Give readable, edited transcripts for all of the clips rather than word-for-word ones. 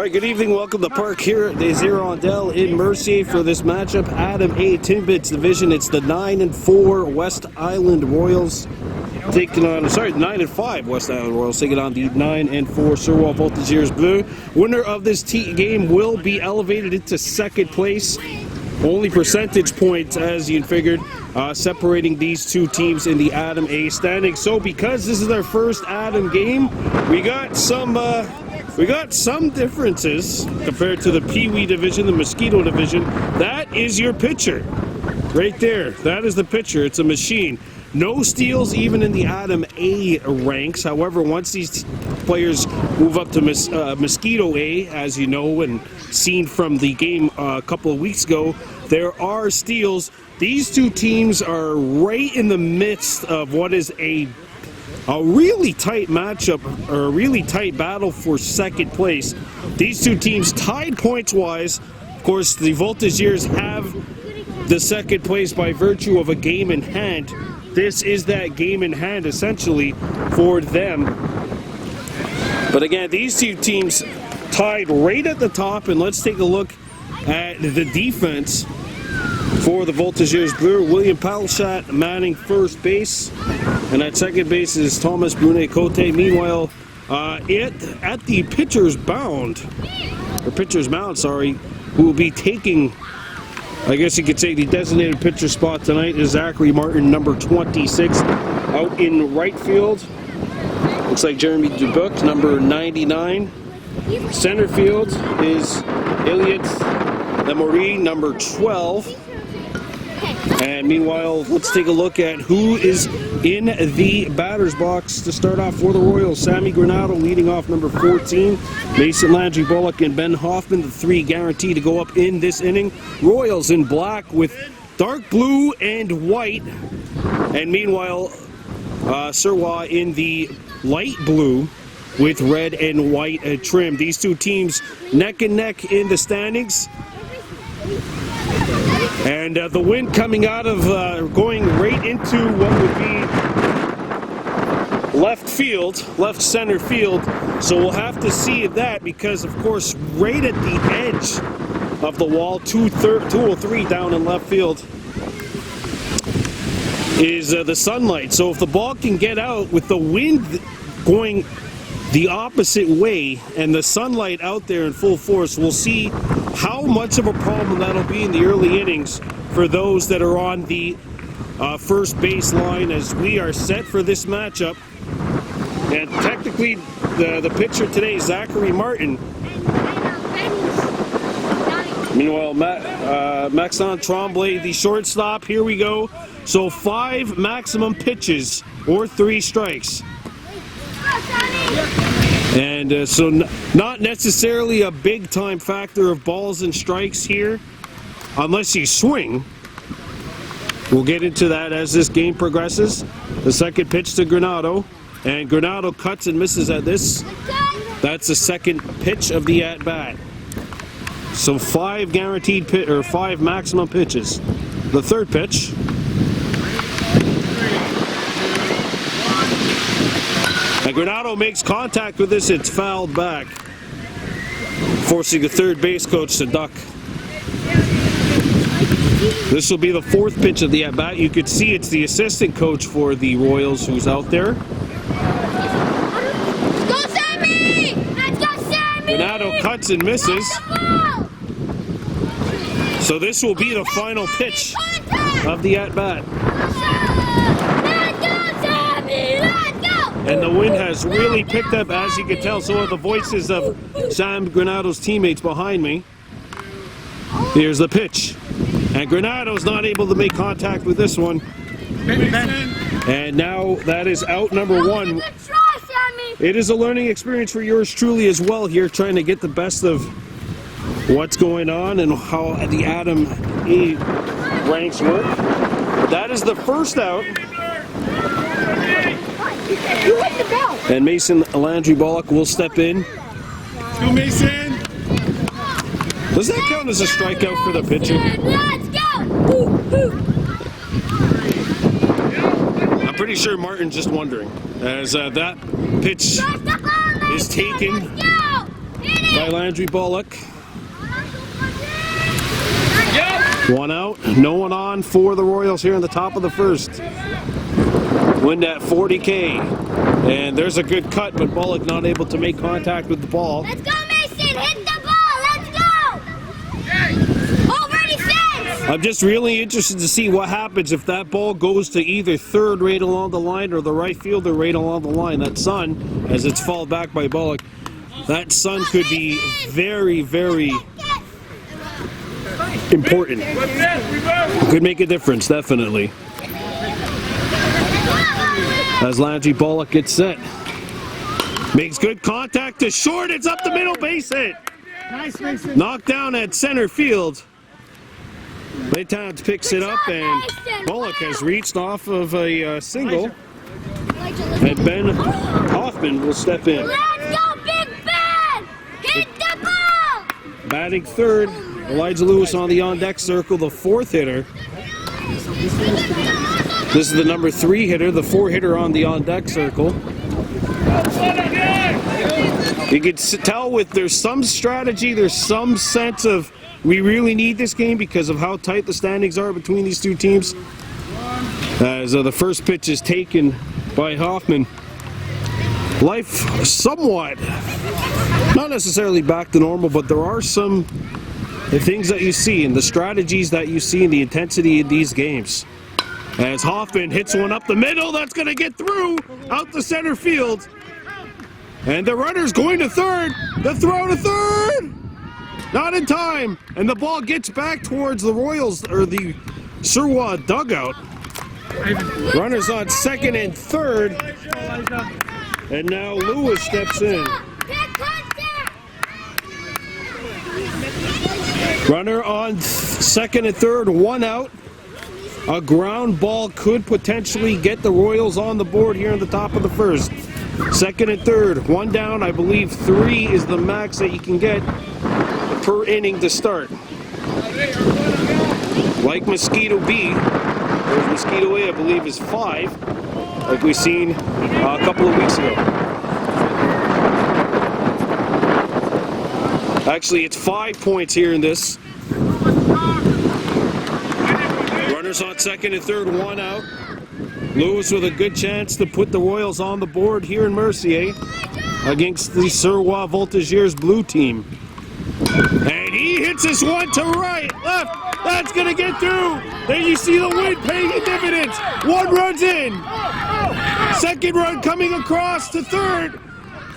right, good evening. Welcome to Park here at the Zero-on-Dell in Mercier for this matchup. Adam A. Timbits division. It's the 9-4 West Island Royals taking on, 9-5 West Island Royals taking on the 9-4 Suroit Voltigeurs Bleu. Winner of this game will be elevated into second place. Only percentage points, as you figured, separating these two teams in the Adam A standings. So because this is our first Adam game, we got some differences compared to the Pee Wee division, the Mosquito division. That is your pitcher right there. That is the pitcher. It's a machine. No steals even in the Adam A ranks. However, once these players move up to Mosquito A, as you know and seen from the game a couple of weeks ago, there are steals. These two teams are right in the midst of what is a really tight matchup, or a really tight battle for second place. These two teams tied points-wise. Of course, the Voltigeurs have the second place by virtue of a game in hand. This is that game in hand, essentially, for them. But again, these two teams tied right at the top, and let's take a look at the defense for the Voltigeurs Bleu. William Palshat manning first base, and at second base is Thomas Brunet-Cote. Meanwhile, at the pitcher's mound, who will be taking, I guess you could say, the designated pitcher spot tonight is Zachary Martin, number 26, out in right field. Looks like Jeremy Dubuc, number 99. Center field is Elliot Lemory, number 12. And meanwhile, let's take a look at who is in the batter's box to start off for the Royals. Sammy Granado leading off, number 14. Mason Landry Bullock and Ben Hoffman, the three guaranteed to go up in this inning. Royals in black with dark blue and white. And meanwhile, Suroit in the light blue with red and white trim. These two teams neck and neck in the standings. And the wind coming out of, going right into what would be left center field. So we'll have to see that because, of course, right at the edge of the wall, 203 down in left field, is the sunlight. So if the ball can get out with the wind going the opposite way and the sunlight out there in full force, we'll see how much of a problem that'll be in the early innings for those that are on the first base line as we are set for this matchup. And technically, the pitcher today is Zachary Martin. Meanwhile, Maxon Tremblay, the shortstop. Here we go. So 5 maximum pitches or 3 strikes. And so not necessarily a big time factor of balls and strikes here, unless you swing. We'll get into that as this game progresses. The second pitch to Granado, and Granado cuts and misses at this. That's the second pitch of the at-bat. So 5 guaranteed or 5 maximum pitches. The third pitch. And Granado makes contact with this. It's fouled back, forcing the third base coach to duck. This will be the 4th pitch of the at-bat. You could see it's the assistant coach for the Royals who's out there. Go Sammy! Let's go Sammy! Granado cuts and misses. So this will be the final pitch of the at-bat. And the wind has really picked up, as you can tell. So are the voices of Sam Granado's teammates behind me. Here's the pitch. And Granado's not able to make contact with this one. And now that is out number 1. It is a learning experience for yours truly as well here, trying to get the best of what's going on and how the Adam A ranks work. That is the first out. And Mason Landry Bullock will step in. Go Mason! Does that count as a strikeout for the pitcher? Let's go! I'm pretty sure Martin's just wondering, as that pitch is taken by Landry Bullock. One out, no one on for the Royals here in the top of the first. Wind at 40K. And there's a good cut, but Bullock not able to make contact with the ball. Let's go, Mason! Hit the ball! Let's go! Already says! I'm just really interested to see what happens if that ball goes to either third right along the line or the right fielder right along the line. That sun, as it's fouled back by Bullock, that sun could be very, very important. Could make a difference, definitely. As Landry Bullock gets set. Makes good contact to short. It's up the middle, base hit. Nice, Mason. Knocked down at center field. Laytowns picks it up, and Bullock has reached off of a single. And Ben Hoffman will step in. Let's go, Big Ben! Hit the ball! Batting third, Elijah Lewis on the on-deck circle, the fourth hitter. This is the number 3 hitter, the 4 hitter on the on-deck circle. You can tell there's some strategy, there's some sense of we really need this game because of how tight the standings are between these two teams. As the first pitch is taken by Hoffman. Life somewhat, not necessarily back to normal, but there are some things that you see and the strategies that you see and the intensity in these games. As Hoffman hits one up the middle, that's going to get through out to center field. And the runner's going to third. The throw to third! Not in time. And the ball gets back towards the Royals, or the Suroit dugout. Runners on second and third. And now Lewis steps in. Runner on second and third, one out. A ground ball could potentially get the Royals on the board here in the top of the first. Second and third, one down. I believe 3 is the max that you can get per inning to start. Like Mosquito B, or Mosquito A, I believe is 5, like we've seen a couple of weeks ago. Actually, it's 5 points here in this. Runners on second and third, one out. Lewis with a good chance to put the Royals on the board here in Mercier against the Suroit Voltigeurs blue team. And he hits this one to right, left. That's going to get through. Then you see the wind paying a dividends. 1 run's in. Second run coming across to third.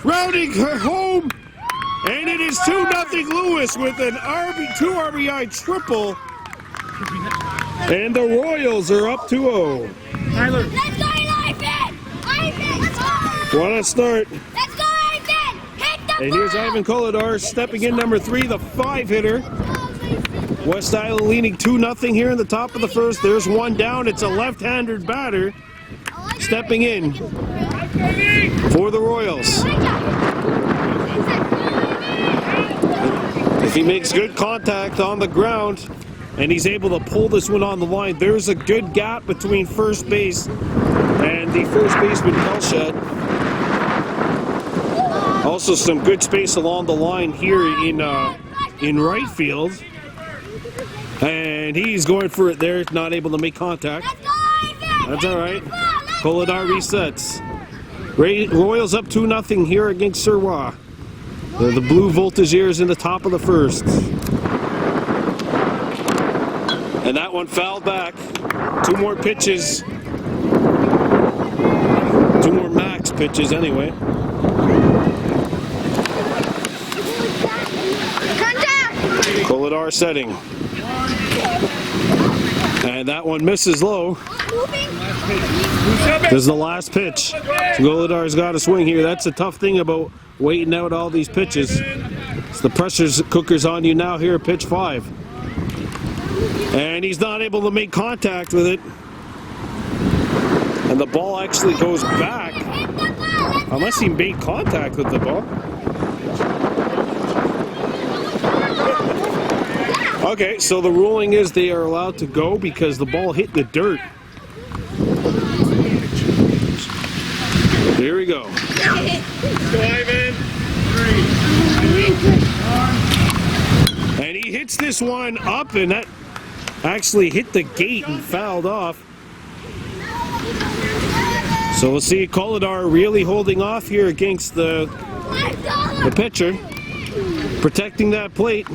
Rounding her home. And it is 2-0 Lewis with an 2 RBI triple. And the Royals are up 2-0. Tyler. Let's go, Ivan! Ivan! Want to start. Let's go, Ivan! Hit the And here's ball! Ivan Koladar stepping in, number 3, the 5 hitter. West Island leading 2-0 here in the top of the first. There's one down. It's a left-handed batter stepping in for the Royals. If he makes good contact on the ground and he's able to pull this one on the line, there's a good gap between first base and the first baseman, Kelshed. Also some good space along the line here in right field. And he's going for it there, not able to make contact. That's all right. Koladar resets. Royals up 2-0 here against Suroit. The Blue Voltigeurs in the top of the first. And that one fouled back. 2 more pitches. 2 more max pitches anyway. Koladar setting. And that one misses low. This is the last pitch. Koladar's got to swing here. That's a tough thing about waiting out all these pitches. It's the pressure cooker's on you now here at pitch 5. And he's not able to make contact with it. And the ball actually goes back. Unless he made contact with the ball. Okay, so the ruling is they are allowed to go because the ball hit the dirt. Here we go. Go, Ivan. 3. And he hits this one up, and that actually hit the gate and fouled off. So we'll see Colidar really holding off here against the pitcher, protecting that plate.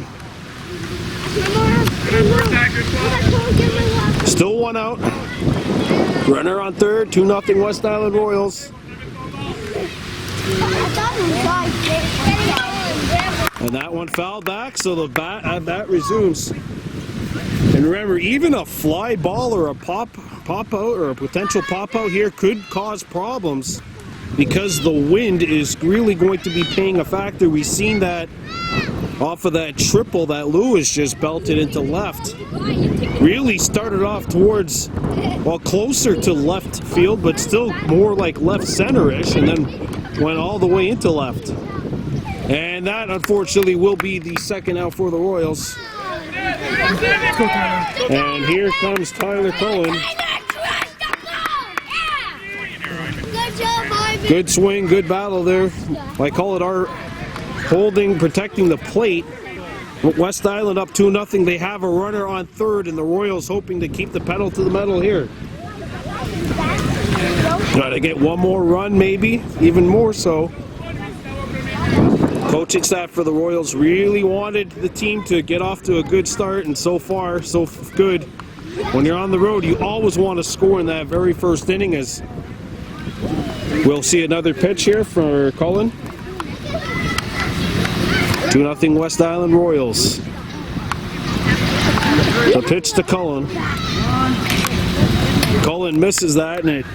Still one out. Runner on third, 2-0 West Island Royals. And that one fouled back, so the bat resumes. And remember, even a fly ball or a pop out or a potential pop out here could cause problems because the wind is really going to be playing a factor. We've seen that off of that triple that Lewis just belted into left. Really started off towards, well, closer to left field, but still more like left center-ish, and then went all the way into left. And that, unfortunately, will be the second out for the Royals. And here comes Tyler Cohen. Good swing, good battle there. I call it our holding, protecting the plate. West Island up 2-0. They have a runner on third, and the Royals hoping to keep the pedal to the metal here. Got to get one more run, maybe, even more so. Coaching staff for the Royals really wanted the team to get off to a good start, and so far, so good. When you're on the road, you always want to score in that very first inning. As we'll see another pitch here for Cullen. 2-0 West Island Royals. The pitch to Cullen. Cullen misses that, and it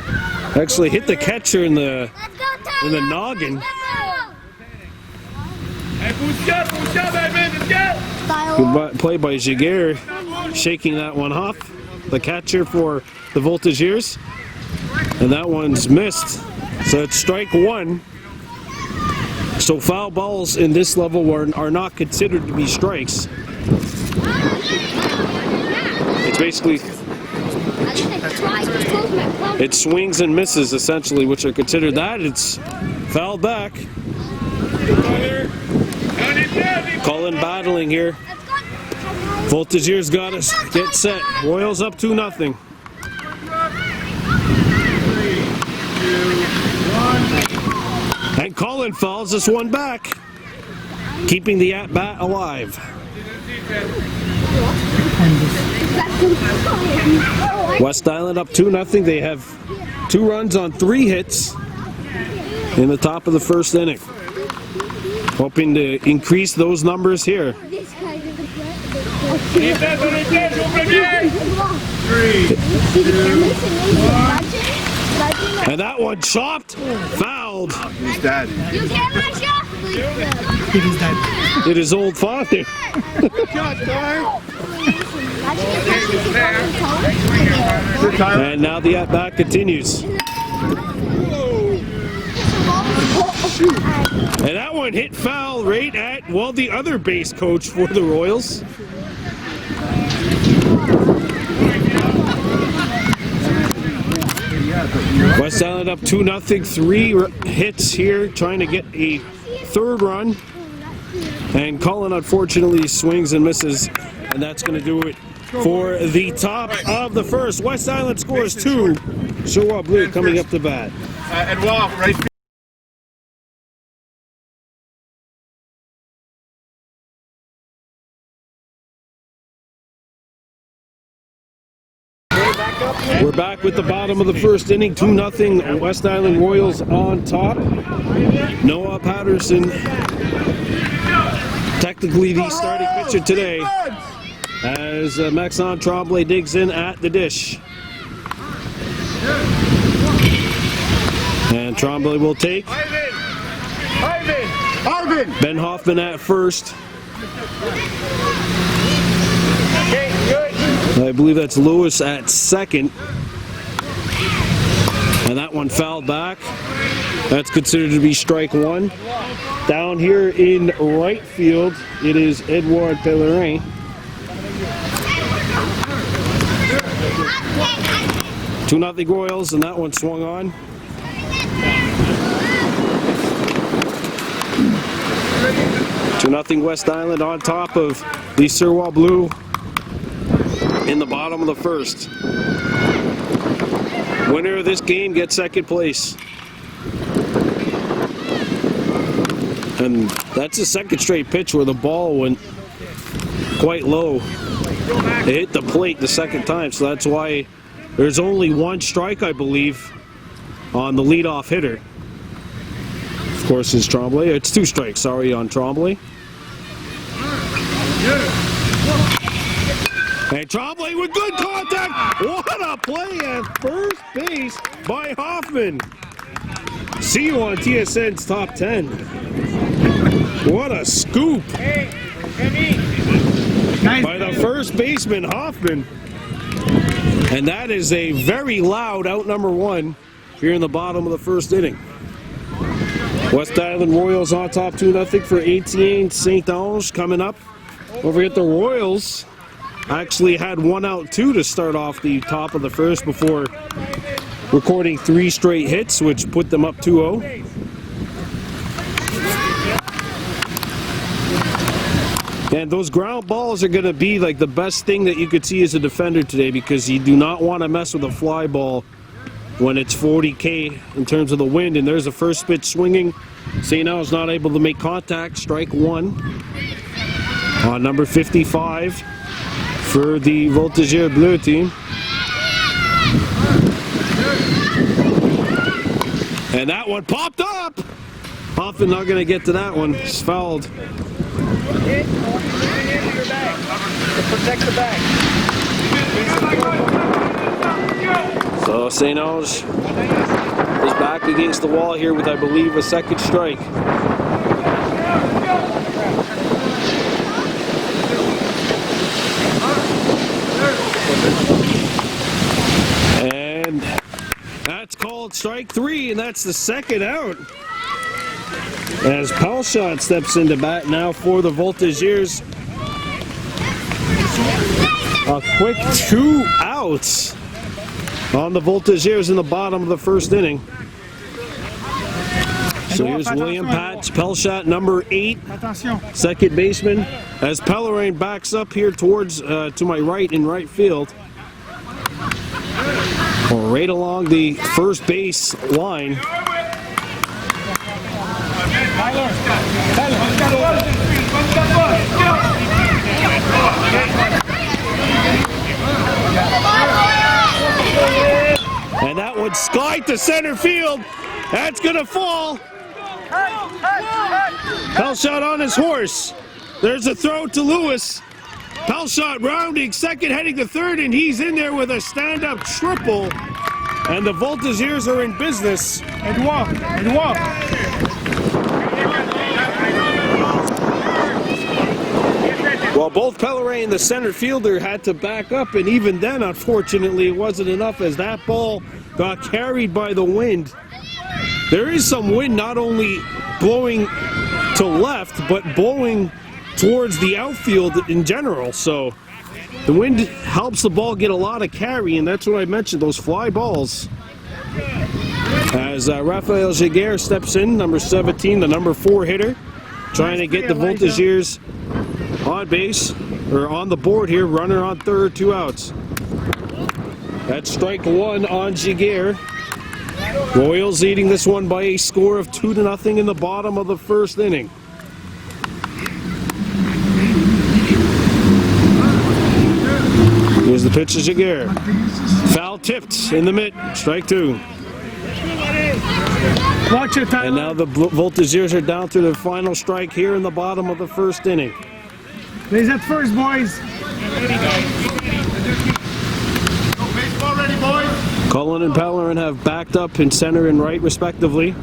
actually hit the catcher in the noggin. Good play by Giguère, shaking that one off. The catcher for the Voltigeurs. And that one's missed. So it's strike one. So foul balls in this level are not considered to be strikes. It's basically, it swings and misses essentially, which are considered that. It's fouled back. Cullen battling here. Voltigeurs got us. Get set. Royals up 2-0. And Cullen fouls this one back, keeping the at-bat alive. West Island up 2-0. They have 2 runs on 3 hits in the top of the first inning. Hoping to increase those numbers here. And that one chopped, fouled. He's dead. It is old father. And now the at-bat continues. And that one hit foul right at, well, the other base coach for the Royals. West Island up 2-0, 3 hits here, trying to get a third run. And Cullen unfortunately swings and misses, and that's going to do it for the top of the first. West Island scores 2. Suroit Bleu coming up to bat. And walk right. We're back with the bottom of the first inning, 2-0 West Island Royals on top. Noah Patterson, technically the starting pitcher today, as Maxon Tremblay digs in at the dish. And Tremblay will take. Ben Hoffman at first. I believe that's Lewis at second. And that one fouled back. That's considered to be strike one. Down here in right field, it is Edouard Pellerin. Two nothing Royals, and that one swung on. 2-0 West Island on top of the Suroit Bleu in the bottom of the first. Winner of this game gets second place. And that's the second straight pitch where the ball went quite low. It hit the plate the second time, so that's why there's only one strike, I believe, on the leadoff hitter. Of course, it's Tremblay. It's 2 strikes, sorry, on Tremblay. And Tremblay with good contact. What a play at first base by Hoffman. See you on TSN's Top 10. What a scoop by the first baseman, Hoffman. And that is a very loud out number 1 here in the bottom of the first inning. West Island Royals on top 2-0 for Etienne St. Ange coming up. Don't forget the Royals actually had 1 out 2 to start off the top of the first before recording 3 straight hits, which put them up 2-0. And those ground balls are going to be like the best thing that you could see as a defender today, because you do not want to mess with a fly ball when it's 40K in terms of the wind. And there's the first pitch swinging. St. Ange not able to make contact. Strike 1 on number 55 for the Voltigeurs Bleu team. And that one popped up. Hoffman not going to get to that one. It's fouled. Protect the bag. So St. Ange is back against the wall here with, I believe, a second strike. And that's called strike 3, and that's the second out. As Pelshot steps into bat now for the Voltigeurs. A quick 2 outs on the Voltigeurs in the bottom of the first inning. So here's William Patch, Pelshot, number 8, second baseman, as Pellerin backs up here towards to my right in right field. Right along the first base line. And that one skied to center field. That's gonna fall. Pelshot on his horse. There's a throw to Lewis. Pelshot rounding second, heading to third, and he's in there with a stand-up triple. And the Voltigeurs are in business. Edouard. Well, both Pellerin and the center fielder had to back up, and even then, unfortunately, it wasn't enough as that ball got carried by the wind. There is some wind not only blowing to left, but blowing towards the outfield in general. So the wind helps the ball get a lot of carry, and that's what I mentioned, those fly balls. As Raphael Giguère steps in, number 17, the number 4 hitter, trying to get the Voltigeurs on base, or on the board here, runner on third, 2 outs. That's strike 1 on Giguère. Royals leading this one by a score of 2-0 in the bottom of the first inning. Here's the pitch to Giguère. Foul tipped in the mitt, strike 2. Watch it, Tyler. And now the Voltigeurs are down to their final strike here in the bottom of the first inning. He's at first, boys. Baseball ready, boys. Cullen and Pellerin have backed up in center and right, respectively.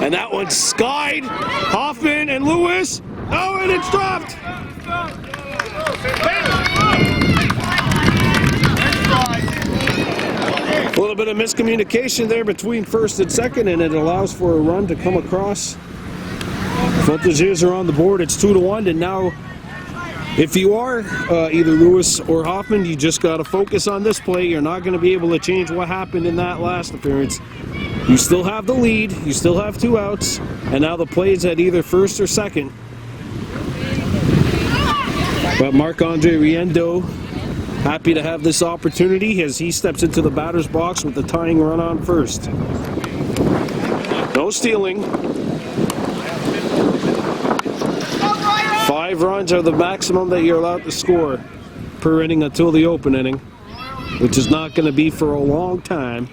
And that one skied. Hoffman and Lewis. Oh, and it's dropped. A little bit of miscommunication there between first and second, and it allows for a run to come across. Voltigeurs are on the board. It's 2-1, and now If you are either Lewis or Hoffman, you just got to focus on this play. You're not going to be able to change what happened in that last appearance. You still have the lead, you still have 2 outs, and now the play is at either first or second. But Marc-Andre Riendo happy to have this opportunity as he steps into the batter's box with the tying run on first. No stealing. 5 runs are the maximum that you're allowed to score per inning until the open inning, which is not going to be for a long time.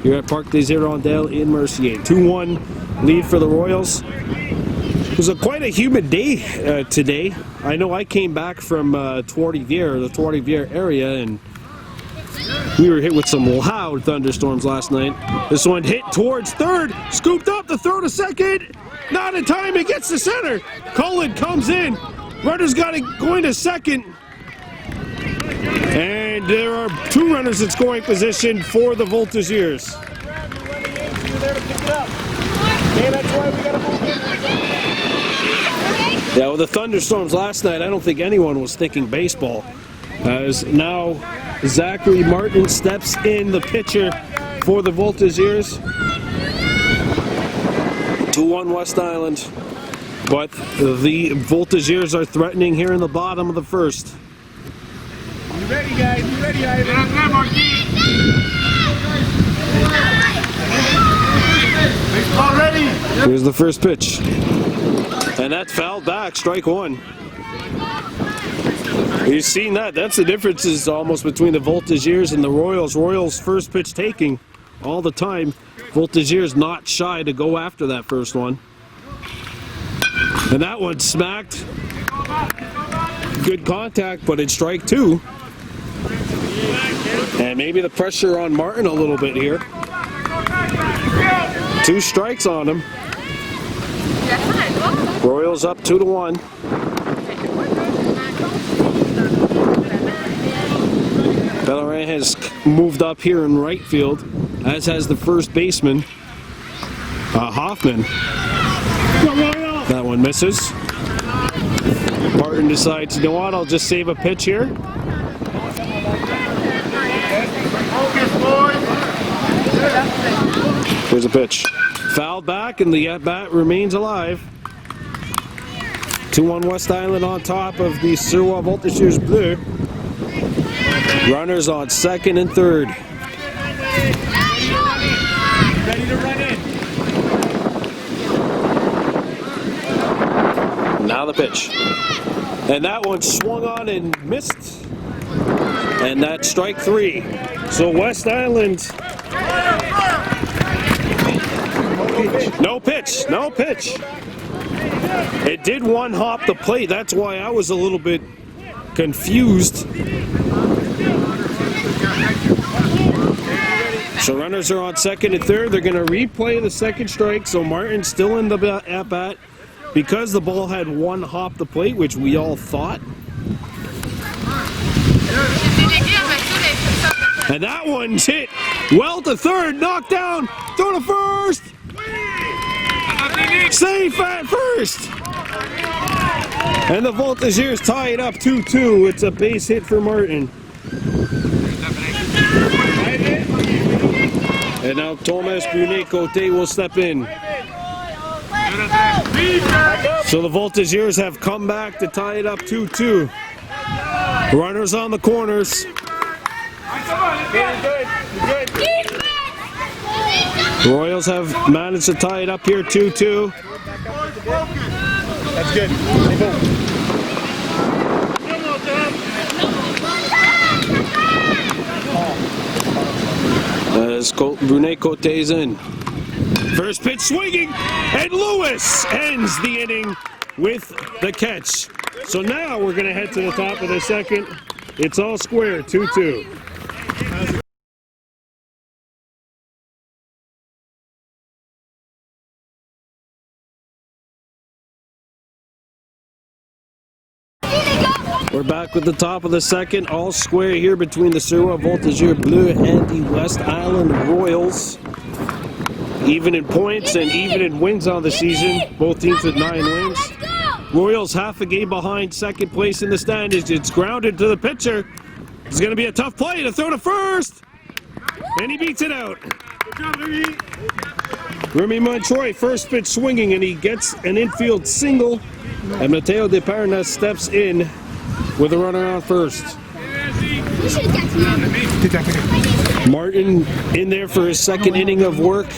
You're at Parc des Hirondelles in Mercier. 2-1 lead for the Royals. It was quite a humid day today. I know I came back from the Trois-Rivières area, and we were hit with some loud thunderstorms last night. This one hit towards third, scooped up to throw to second. Not in time, it gets to center. Cullen comes in. Runner's got it going to second. And there are 2 runners in scoring position for the Voltigeurs. Yeah, with the thunderstorms last night, I don't think anyone was thinking baseball. As now Zachary Martin steps in, the pitcher for the Voltigeurs. 2-1 West Island. But the Voltigeurs are threatening here in the bottom of the first. You ready, guys? You ready, Ivan? Baseball ready. Here's the first pitch. And that's fouled back, strike 1. You've seen that. That's the differences almost between the Voltigeurs and the Royals. Royals first pitch taking all the time. Voltigeurs not shy to go after that first one. And that one smacked. Good contact, but it's strike 2. And maybe the pressure on Martin a little bit here. 2 strikes on him. Royals up 2-1. Bellerin has moved up here in right field, as has the first baseman, Hoffman. That one misses. Martin decides, you know what, I'll just save a pitch here. Here's a pitch. Fouled back, and the at-bat remains alive. 2-1 West Island on top of the Suroit Voltigeurs Bleu. Runners on second and third. Ready to run in. Now the pitch. And that one swung on and missed. And that's strike 3. So West Island. No pitch. No pitch. It did one hop the plate. That's why I was a little bit confused. So runners are on second and third. They're going to replay the second strike. So Martin's still in the at-bat because the ball had one hop the plate, which we all thought. And that one's hit well to third, knocked down, throw to first. Safe at first. And the Voltigeurs tie it up 2-2. It's a base hit for Martin. And now Thomas Brunet-Cote will step in. So the Voltigeurs have come back to tie it up 2-2. Runners on the corners. The Royals have managed to tie it up here 2-2. That's good. As Brunet-Cote's in. First pitch swinging, and Lewis ends the inning with the catch. So now we're going to head to the top of the second. It's all square, 2-2. We're back with the top of the second, all square here between the Suroit Voltigeurs Bleu and the West Island Royals. Even in points and even in wins on the season, both teams with 9 wins. Royals half a game behind second place in the standings. It's grounded to the pitcher. It's going to be a tough play to throw to first. And he beats it out. Remy Montroy, first pitch swinging, and he gets an infield single. And Mateo De Perna steps in with a runner on first. Martin in there for his second inning of work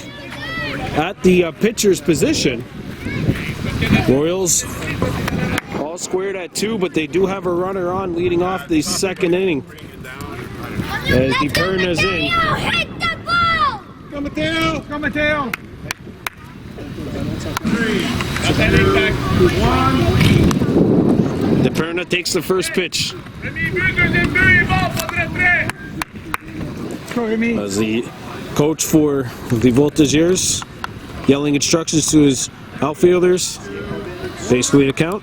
at the pitcher's position. Royals all squared at 2, but they do have a runner on leading off the second inning. As De Perna's in. Hit the ball! Go, Mateo! Go, Mateo! 3, 2, 1. De Perna takes the first pitch. Go, Remy. As the coach for the Voltigeurs yelling instructions to his outfielders, basically a count.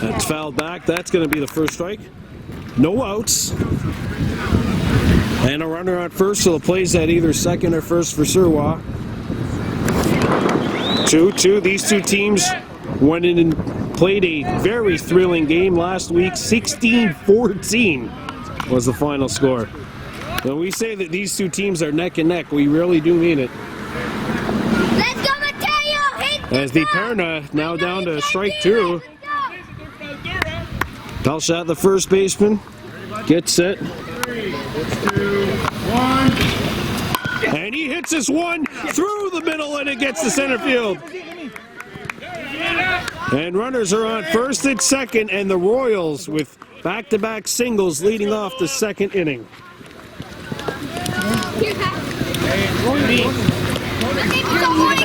That's fouled back. That's going to be the first strike. No outs. And a runner on first, so the play's at either second or first for Suroit. 2-2. These two teams went in and played a very thrilling game last week. 16-14 was the final score. When we say that these two teams are neck and neck, we really do mean it. Let's go, Mateo! Hit the As De ball! Perna now down to strike 2. Pelshot, the first baseman, gets set. 3, 2, 1. And he hits this one through the middle, and it gets to center field. And runners are on first and second, and the Royals with back-to-back singles leading off the second inning.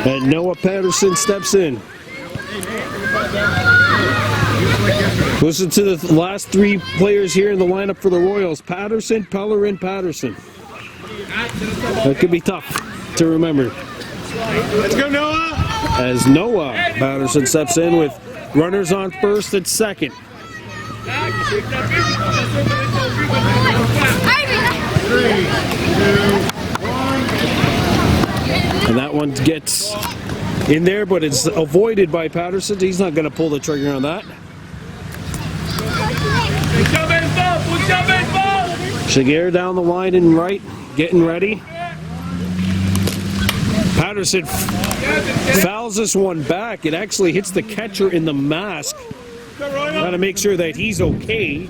And Noah Patterson steps in. Listen to the last 3 players here in the lineup for the Royals. Patterson, Pellerin, Patterson. That could be tough to remember. Let's go, Noah! As Noah Patterson steps in with runners on first and second. 3, 2, 1. And that one gets in there, but it's avoided by Patterson. He's not going to pull the trigger on that. Shigeru down the line and right, getting ready. Patterson fouls this one back. It actually hits the catcher in the mask. Got to make sure that he's okay.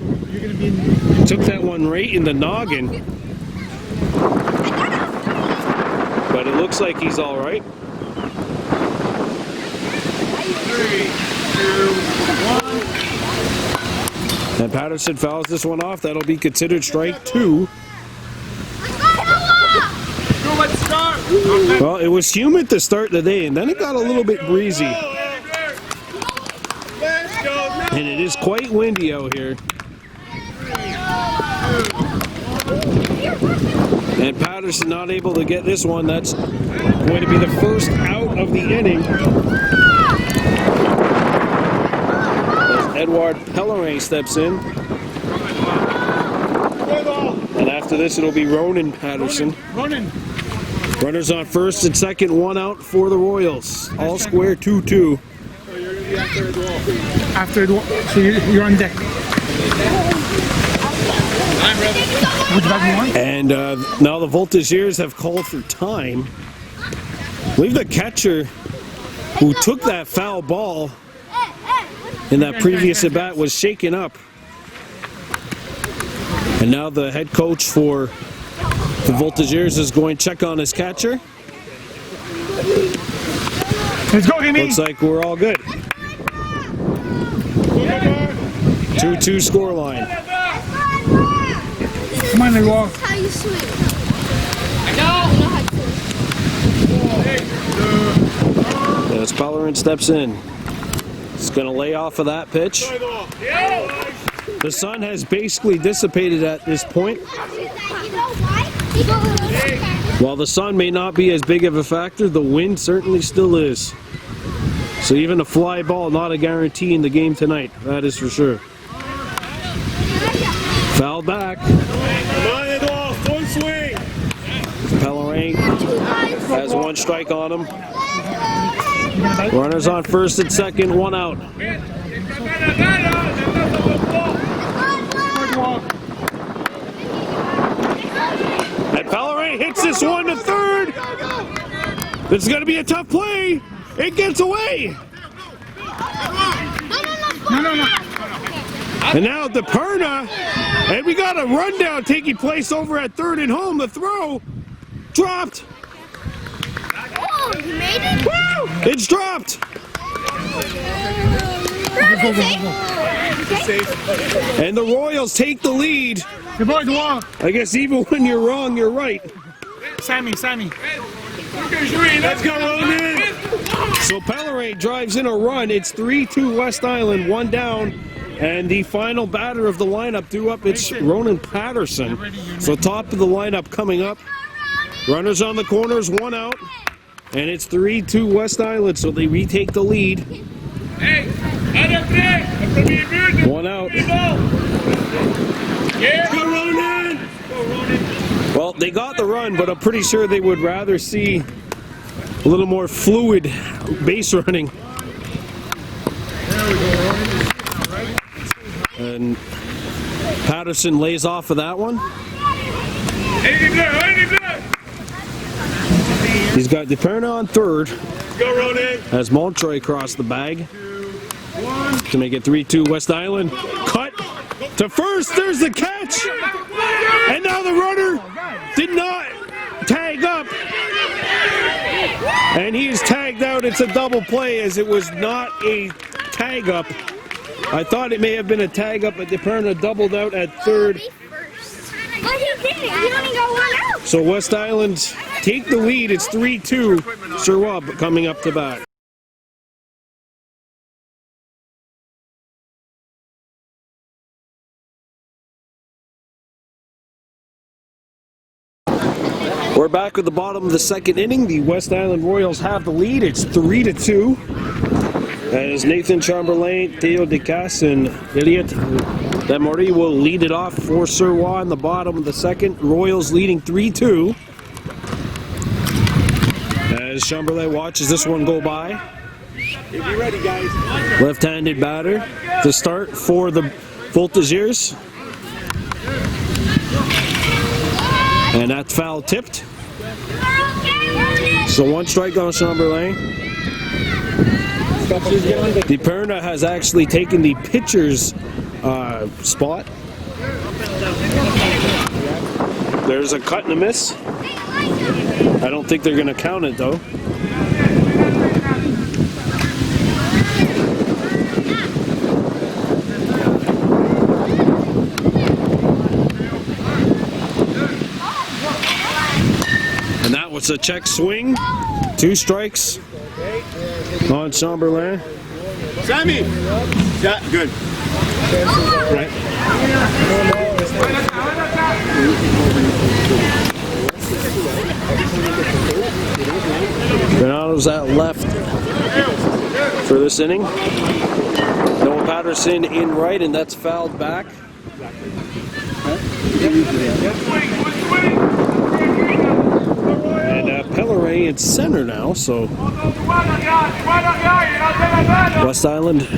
Took that one right in the noggin. But it looks like he's all right. 3, 2, 1. And Patterson fouls this one off. That'll be considered strike 2. Let's start! Well, it was humid to start the day, and then it got a little bit breezy. Let's go! And it is quite windy out here. And Patterson not able to get this one. That's going to be the first out of the inning. As Edouard Pellerin steps in. And after this, it'll be Ronan Patterson. Running! Runners on first and second, 1 out for the Royals. All square 2-2. After the so you're on deck. Which bag you want? And now the Voltigeurs have called for time. I believe the catcher who took that foul ball in that previous at bat was shaken up. And now the head coach for the Voltigeurs is going to check on his catcher. Let's go, Remy! Looks like we're all good. 2-2 scoreline. Come on, Edouard. That's how you swing. As Pellerin steps in. He's going to lay off of that pitch. The sun has basically dissipated at this point. While the sun may not be as big of a factor, the wind certainly still is. So even a fly ball, not a guarantee in the game tonight. That is for sure. Foul back. Come on, Edouard, full swing! Pellerin has 1 strike on him. Runners on first and second, 1 out. And Pellerin hits this one to third. This is going to be a tough play. It gets away. No. And now DePerna, and we got a rundown taking place over at third and home. The throw dropped. Oh, he made it? Woo! It's dropped. And the Royals take the lead. Good boy, Dwar. I guess even when you're wrong, you're right. Sammy. Let's go, Ronan. So Pellerin drives in a run. It's 3-2 West Island, one down. And the final batter of the lineup due up, it's Ronan Patterson. So top of the lineup coming up. Runners on the corners, one out. And it's 3-2 West Island, so they retake the lead. One out. Go Ronan! Well, they got the run, but I'm pretty sure they would rather see a little more fluid base running. And Patterson lays off of that one. He's got DePerna on third. Go, Ronan. As Montroy across the bag. To make it 3-2 West Island. Cut to first. There's the catch. And now the runner did not tag up. And he is tagged out. It's a double play as it was not a tag up. I thought it may have been a tag up, but DePerna doubled out at third. But he didn't. He only got one out. So West Island take the lead. It's 3-2. Suroit coming up to bat. We're back at the bottom of the second inning. The West Island Royals have the lead. It's 3-2. As Nathan Chamberlain, Theo DeCasse, and Elliot Demory will lead it off for Suroit in the bottom of the second. Royals leading 3-2. As Chamberlain watches this one go by. Be ready, guys. Left-handed batter to start for the Voltigeurs. And that's foul tipped. So one strike on Chamberlain. DePerna has actually taken the pitcher's spot. There's a cut and a miss. I don't think they're going to count it though. And that was a check swing. 2 strikes on Chamberlain. Sammy. Yeah, good. Right. Renado's at left for this inning. Noah Patterson in right, and that's fouled back. And Pellerin in center now, so West Island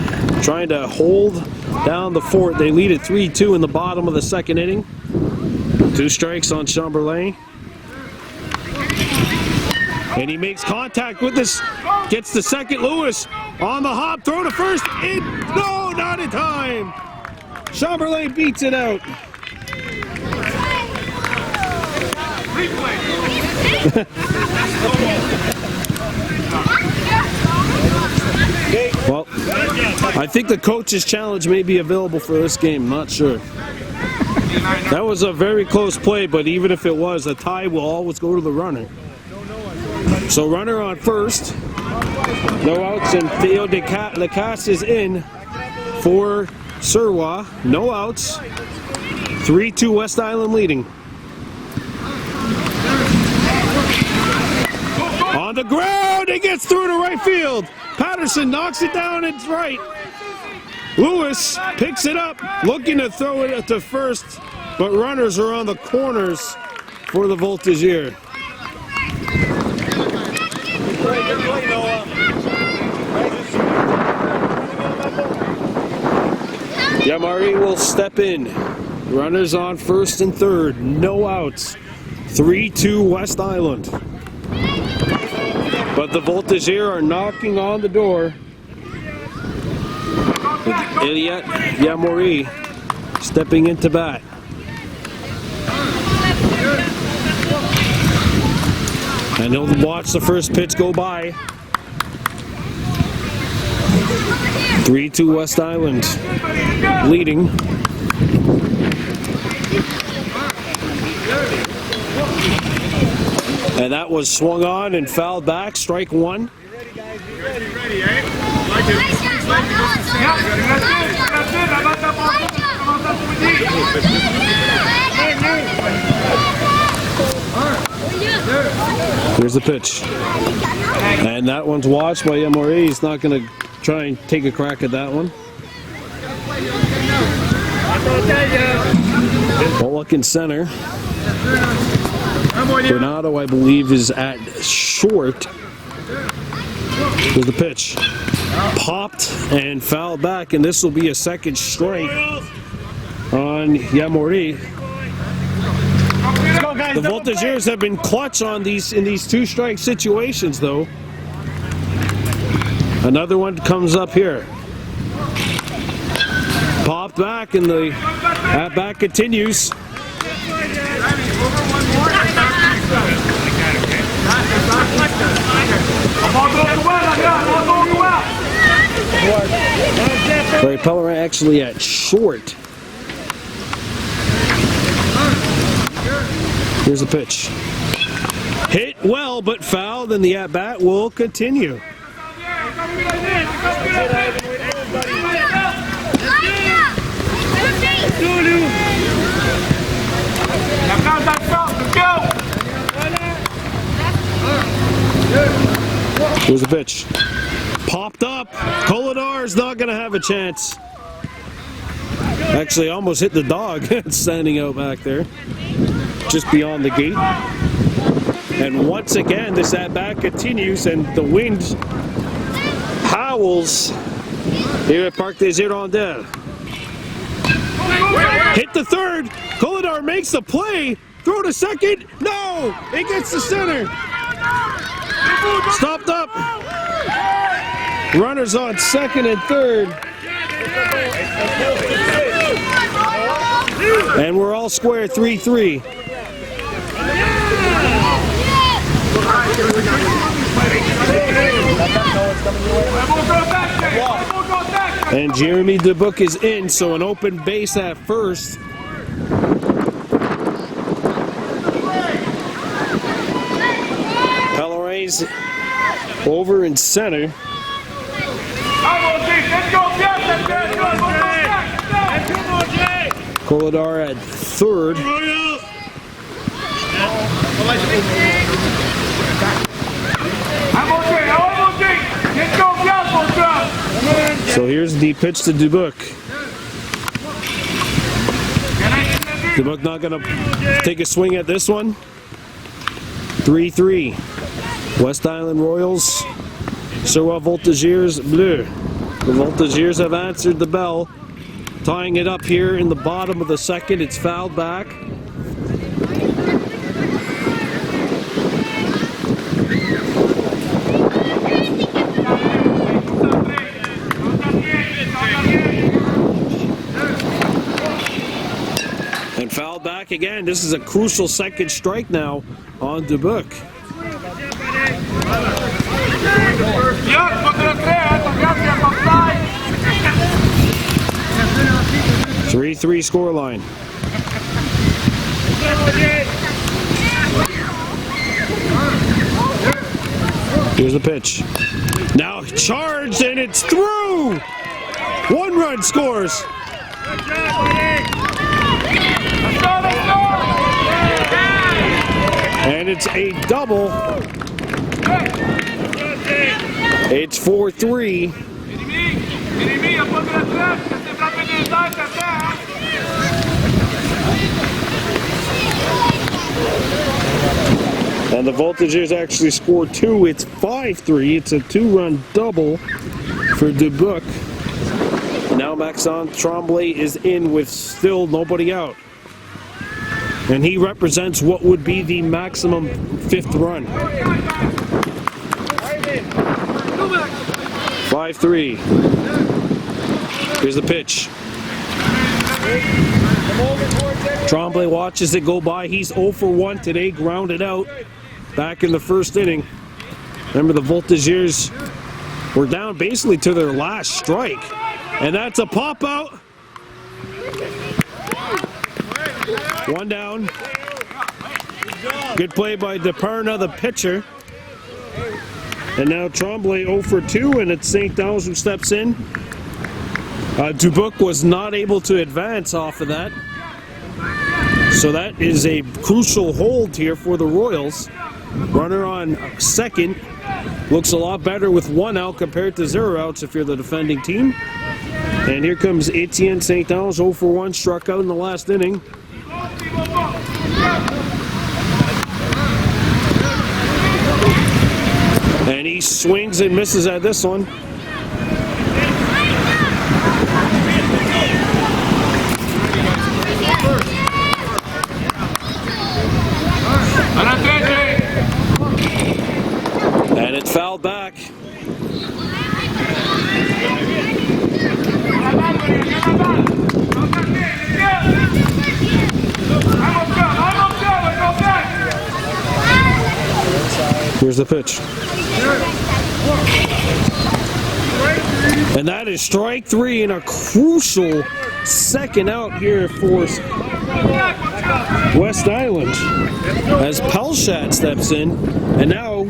trying to hold down the fort. They lead at 3-2 in the bottom of the second inning. 2 strikes on Chamberlain. And he makes contact with this, gets the second. Lewis on the hop, throw to first. No, not in time. Chamberlain beats it out. Well, I think the coach's challenge may be available for this game. Not sure. That was a very close play, but even if it was, a tie will always go to the runner. So runner on first. No outs, and Theo DeCasse is in for Suroit. No outs. 3-2 West Island leading. On the ground, it gets through to right field. Patterson knocks it down, it's right. Lewis picks it up, looking to throw it to first, but runners are on the corners for the Voltigeurs. Yamari will step in. Runners on first and third. No outs. 3-2 West Island. But the Voltigeurs are knocking on the door. Elliot Yamori stepping into bat. And he'll watch the first pitch go by. 3-2 West Island leading. And that was swung on and fouled back. Strike one. Ready, eh? Like Here's the pitch. And that one's watched by Yamori. He's not going to try and take a crack at that one. Well, look in center. Bernardo, I believe, is at short. Here's the pitch. Popped and fouled back, and this will be a second strike on Yamori. The Voltigeurs have been clutch on these in these two-strike situations, though. Another one comes up here. Popped back, and the at-bat continues. Barry Pellerin actually at short. Here's the pitch. Hit well, but fouled, and the at-bat will continue. Here's the pitch. Popped up. Colodar's not going to have a chance. Actually, almost hit the dog standing out back there, just beyond the gate. And once again, this at-bat continues, and the wind howls here at Parc des Hirondelles. Hit the third. Colodar makes the play. Throw to second. No! It gets to center. Stopped up. Runners on second and third. And we're all square 3-3. And Jeremy Dubuc is in, so an open base at first. Pellerin's over in center. Colodar at third. So here's the pitch to Dubuc. Dubuc not going to take a swing at this one. 3-3. West Island Royals, Suroit Voltigeurs, Bleu. The Voltigeurs have answered the bell, tying it up here in the bottom of the second. It's fouled back. And fouled back again. This is a crucial second strike now on Dubuc. 3-3 scoreline. Here's the pitch. Now charged, and it's through! 1 run scores. And it's a double. It's 4-3. And the Voltigeurs actually scored 2. It's 5-3. It's a 2-run double for Dubuc. Now Now Maxon Tremblay is in with still nobody out. And he represents what would be the maximum 5th run. 5-3. Here's the pitch. Tremblay watches it go by. He's 0 for 1 today, grounded out back in the 1st inning. Remember, the Voltigeurs were down basically to their last strike. And that's a pop out. 1 down. Good play by DePerna, the pitcher. And now Tremblay 0 for 2, and it's St. Dallas who steps in. Dubuc was not able to advance off of that. So that is a crucial hold here for the Royals. Runner on second. Looks a lot better with 1 out compared to 0 outs if you're the defending team. And here comes Etienne St. Dallas, 0 for 1, struck out in the last inning. And he swings and misses at this one. And it's fouled back. Here's the pitch. And that is strike 3 and a crucial second out here for West Island as Pelchat steps in. And now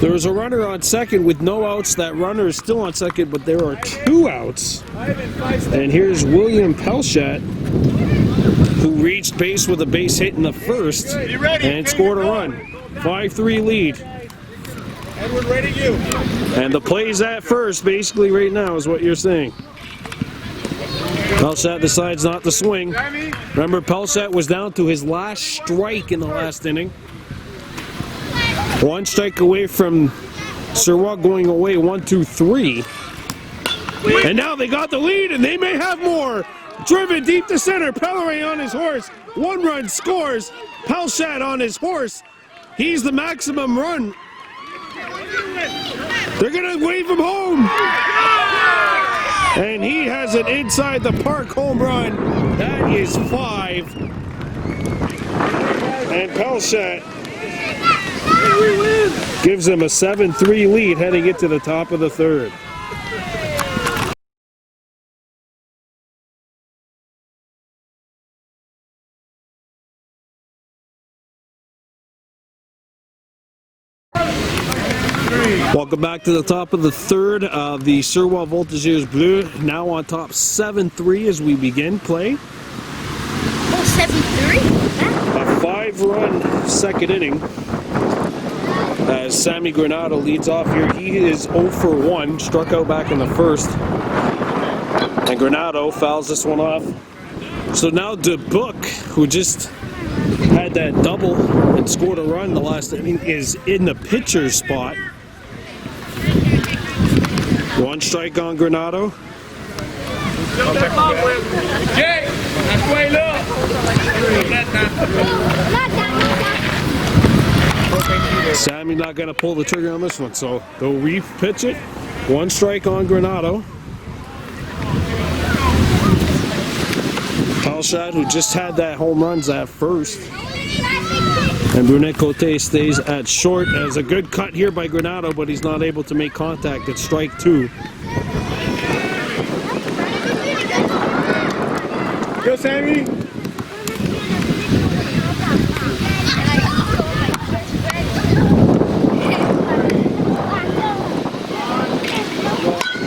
there was a runner on second with no outs. That runner is still on second, but there are 2 outs. And here's William Pelchat, who reached base with a base hit in the 1st and scored a run. 5-3 lead. Edward, ready you. And the plays at first, basically right now, is what you're saying. Pelchat decides not to swing. Remember, Pelchat was down to his last strike in the last inning. 1 strike away from Suroit going away, 1-2-3. And now they got the lead, and they may have more. Driven deep to center, Pellerin on his horse. 1 run scores. Pelchat on his horse. He's the maximum run. They're going to wave him home. And he has an inside the park home run. That is 5. And Pelchat gives him a 7-3 lead heading into the top of the 3rd. Welcome back to the top of the 3rd of the Suroit Voltigeurs Bleu. Now on top 7-3 as we begin play. Oh, 7-3? A 5-run second inning as Sammy Granado leads off here. He is 0 for 1, struck out back in the 1st. And Granado fouls this one off. So now Dubuc, who just had that double and scored a run in the last inning, is in the pitcher's spot. 1 strike on Granado. Sammy not going to pull the trigger on this one, so they'll re-pitch it. 1 strike on Granado. Pelchat, who just had that home runs at first. And Brunet Cote stays at short as a good cut here by Granado, but he's not able to make contact at strike 2. Go, Sammy.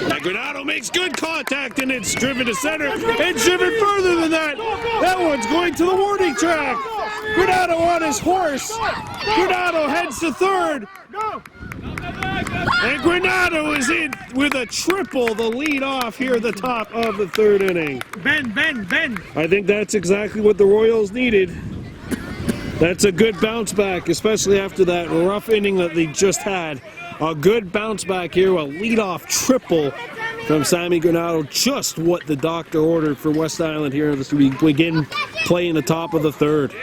And Granado makes good contact, and it's driven to center. It's driven further than that. That one's going to the warning track. Granado on his horse. Granado heads to 3rd. And Granado is in with a triple, the lead off here at the top of the 3rd inning. Ben. I think that's exactly what the Royals needed. That's a good bounce back, especially after that rough inning that they just had. A good bounce back here, a leadoff triple from Sammy Granado. Just what the doctor ordered for West Island here as we begin playing the top of the third.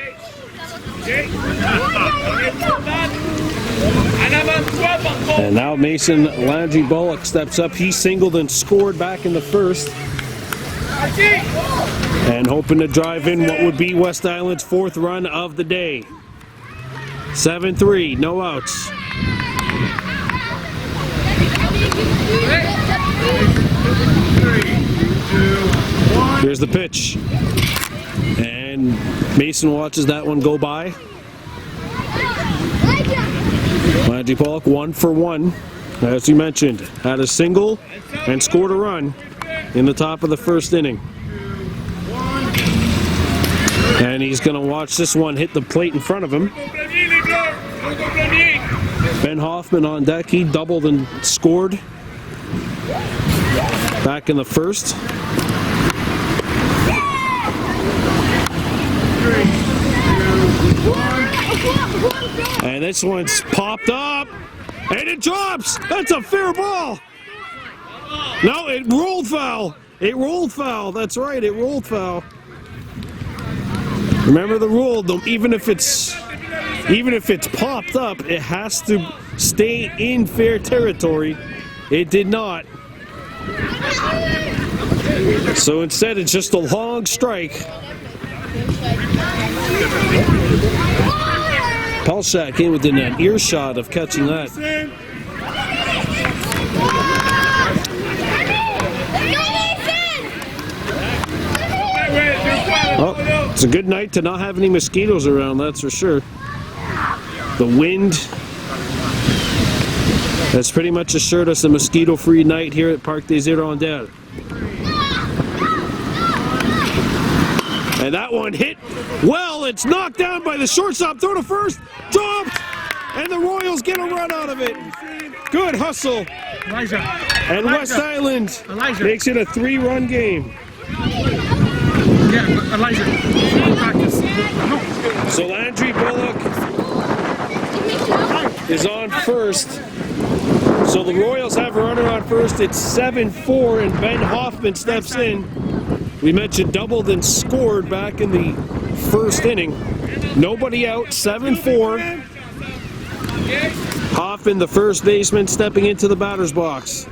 And now Mason Landry Bullock steps up. He singled and scored back in the first. And hoping to drive in what would be West Island's fourth run of the day. 7-3, no outs. Here's the pitch. And Mason watches that one go by. Landry Bullock 1 for 1. As you mentioned, had a single and scored a run in the top of the first inning. And he's going to watch this one hit the plate in front of him. Ben Hoffman on deck. He doubled and scored back in the first. And this one's popped up. And it drops. That's a fair ball. No, it rolled foul. It rolled foul. That's right, it rolled foul. Remember the rule, though, even if it's popped up, it has to stay in fair territory. It did not. So instead, it's just a long strike. Pelshak in within an earshot of catching that. Oh, it's a good night to not have any mosquitoes around, that's for sure. The wind has pretty much assured us a mosquito-free night here at Parc des Hirondelles. And that one hit well. It's knocked down by the shortstop. Throw to first. Dropped. And the Royals get a run out of it. Good hustle. Elijah. And West Island makes it a 3-run game. Yeah, Elijah. Practice. So Landry Bullock is on first. So the Royals have a runner on first. It's 7-4, and Ben Hoffman steps in. We mentioned doubled and scored back in the first inning. Nobody out, 7-4. Hoffman, the first baseman, stepping into the batter's box.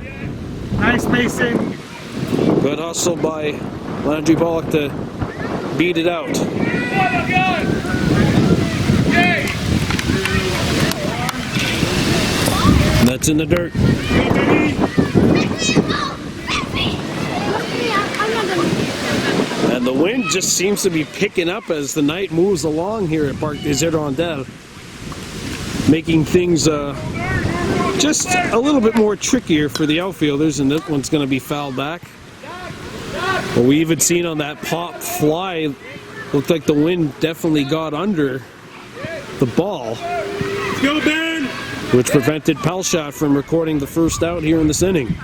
Nice, Mason. Good hustle by Landry Bullock to beat it out. And that's in the dirt. And the wind just seems to be picking up as the night moves along here at Parc des Hirondelles, making things just a little bit more trickier for the outfielders, and this one's going to be fouled back. But we even seen on that pop fly, looked like the wind definitely got under the ball. Let's go, Ben! Which prevented Pelshot from recording the first out here in this inning.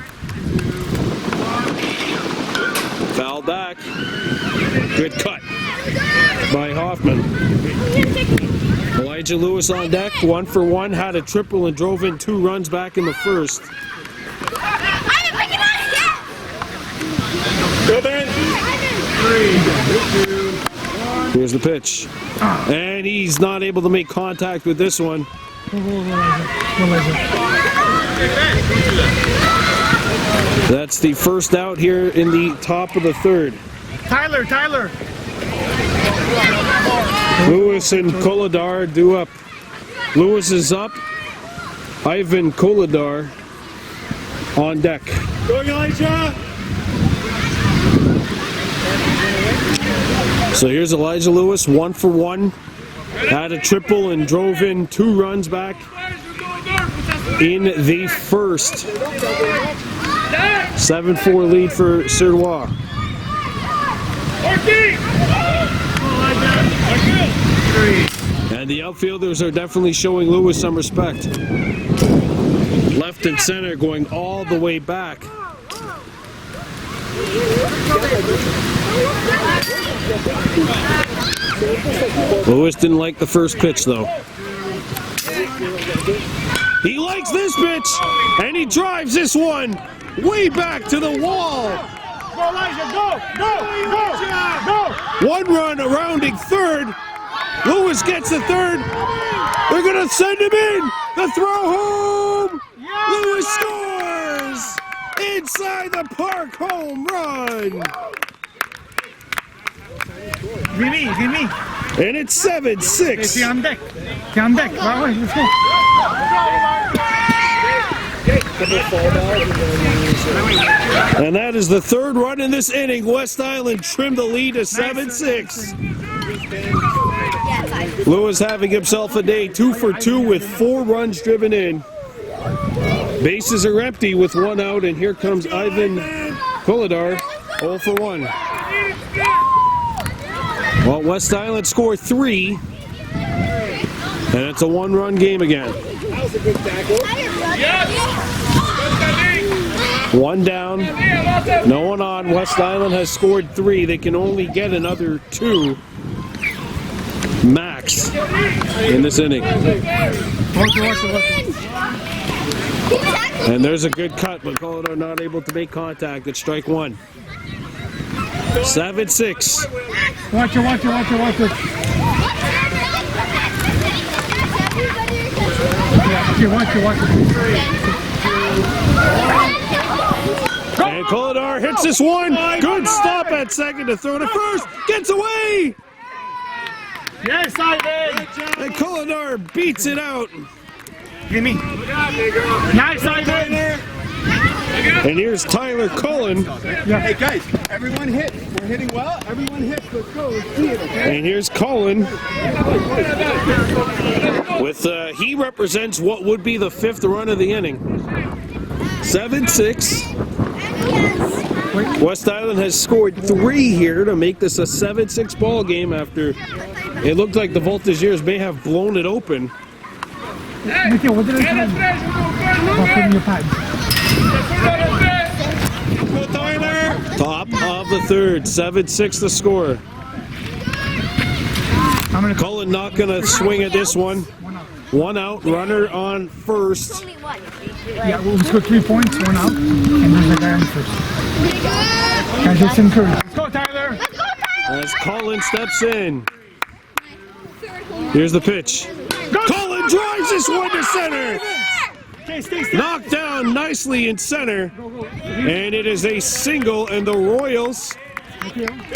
Foul back. Good cut by Hoffman. Elijah Lewis on deck, 1 for 1, had a triple and drove in 2 runs back in the first. Go, Ben! Here's the pitch. And he's not able to make contact with this one. That's the first out here in the top of the third. Tyler! Lewis and Koladar due up. Lewis is up. Ivan Koladar on deck. Go, Elijah! So here's Elijah Lewis, 1 for 1. Had a triple and drove in 2 runs back in the first. 7-4 lead for Suroit. And the outfielders are definitely showing Lewis some respect. Left and center going all the way back. Lewis didn't like the first pitch though. He likes this pitch, and he drives this one way back to the wall. Go, Elijah, go! One run rounding third. Lewis gets the third. They're going to send him in. The throw home. Lewis scores. Inside the park home run. Give me. And it's 7-6. Stay on deck. Right away, let's go. And that is the third run in this inning. West Island trimmed the lead to 7-6. Lewis having himself a day, 2 for 2 with 4 runs driven in. Bases are empty with 1 out, and here comes Ivan Koladar, 0 for 1. Well, West Island scored 3, and it's a 1-run game again. That was a good tackle. 1 down, no one on. West Island has scored 3. They can only get another 2 max in this inning. And there's a good cut, but Colorado not able to make contact at strike 1. 7-6. Watch it. Watch it. And Koladar hits this one. Good stop at second to throw to first. Gets away. Yes, Ivan. And Koladar beats it out. Give me. Nice, Ivan. And here's Tyler Cullen. Hey guys, everyone hit. We're hitting well. Everyone hits. Let's go. Let's see it, okay? And here's Cullen. With he represents what would be the 5th run of the inning. 7-6. West Island has scored 3 here to make this a 7-6 ball game after it looked like the Voltigeurs may have blown it open. Mateo, what did I tell you? About putting your pads. Top of the third, 7-6 the score. Cullen not going to swing at this one. 1 out, runner on first. Yeah, we'll score 3 points, 1 out, and there's a guy on first. Guys, it's encouraged. Let's go, Tyler! As Cullen steps in. Here's the pitch. Cullen drives this one to center. Stay. Knocked down nicely in center. And it is a single, and the Royals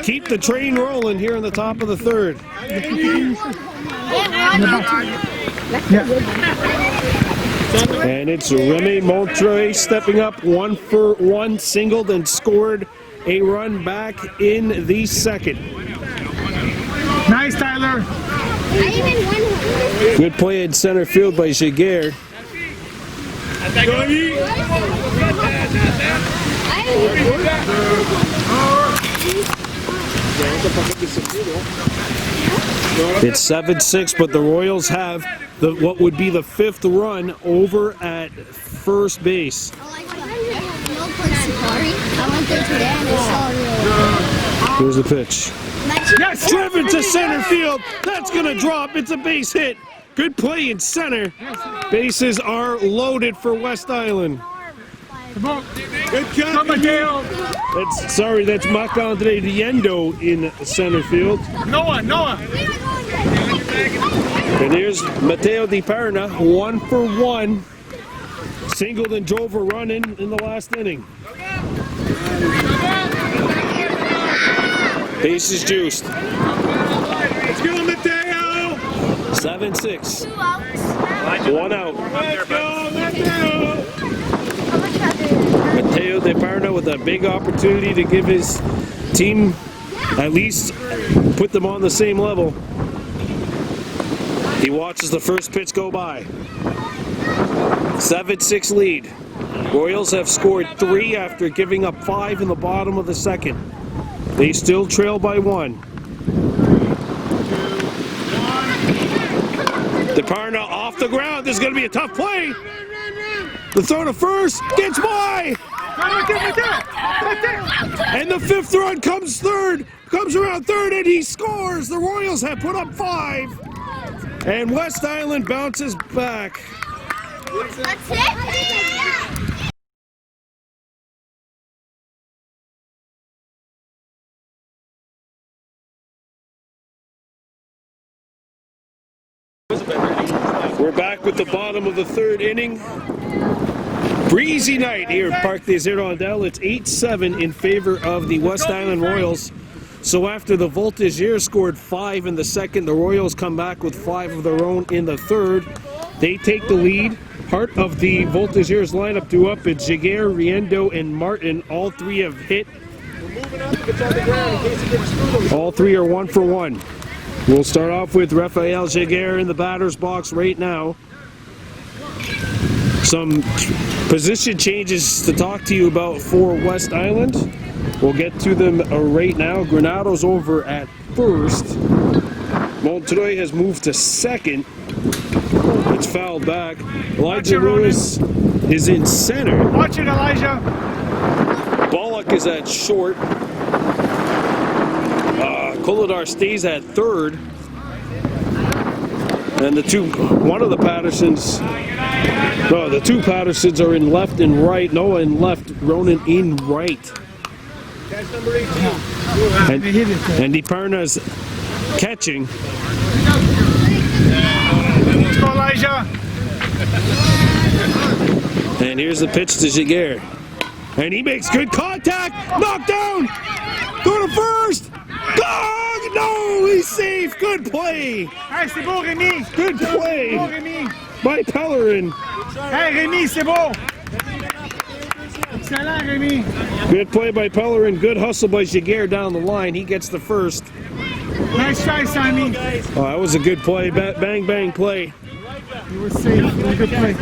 keep the train rolling here in the top of the third. And it's Remy Montreuil stepping up, 1 for 1, singled and scored a run back in the second. Nice, Tyler. Good play in center field by Jaguar. It's 7-6, but the Royals have what would be the 5th run over at first base. Here's the pitch. Yes, Driven to center field. That's going to drop. It's a base hit. Good play in center. Bases are loaded for West Island. Good job, Mateo. That's Marc-Andre Diendo in center field. Noah. And here's Mateo Di Parna, 1 for 1. Singled and drove a run in the last inning. Bases juiced. Let's go, Mateo. 7-6. 1 out. Let's go. Mateo Di Parna with a big opportunity to give his team at least put them on the same level. He watches the first pitch go by. 7-6 lead. Royals have scored 3 after giving up 5 in the bottom of the second. They still trail by 1. Di Parna off the ground. This is going to be a tough play. The throw to first gets by. And the 5th run comes around third, and he scores. The Royals have put up 5. And West Island bounces back. That's it? We're back with the bottom of the third inning. Breezy night here at Parc des Hirondelles. It's 8-7 in favor of the West Island Royals. So after the Voltigeurs scored 5 in the second, the Royals come back with 5 of their own in the third. They take the lead. Part of the Voltigeurs lineup due up. It's Jaguar, Riendo, and Martin. All three have hit. All three are 1 for 1. We'll start off with Raphael Jaguar in the batter's box right now. Some position changes to talk to you about for West Island. We'll get to them right now. Granado's over at first. Montreuil has moved to second. It's fouled back. Elijah Lewis is in center. Watch it, Elijah. Bullock is at short. Koladar stays at third. And the two Pattersons are in left and right. Noah in left, Ronan in right. That's number 18. And Deparna's catching. Let's go, Elijah. And here's the pitch to Jaguar. And he makes good contact. Knocked down. Go to first. Oh, no, he's safe. Good play. Hey, c'est beau, Rémi. Good play C'est beau, Rémi. by Pellerin. Hey, Rémi, c'est beau. Excellent, Rémi. Good play by Pellerin. Good hustle by Jaguar down the line. He gets the first. Nice try, Sammy. Oh, that was a good play. Bang, bang play. You were safe. You were good play.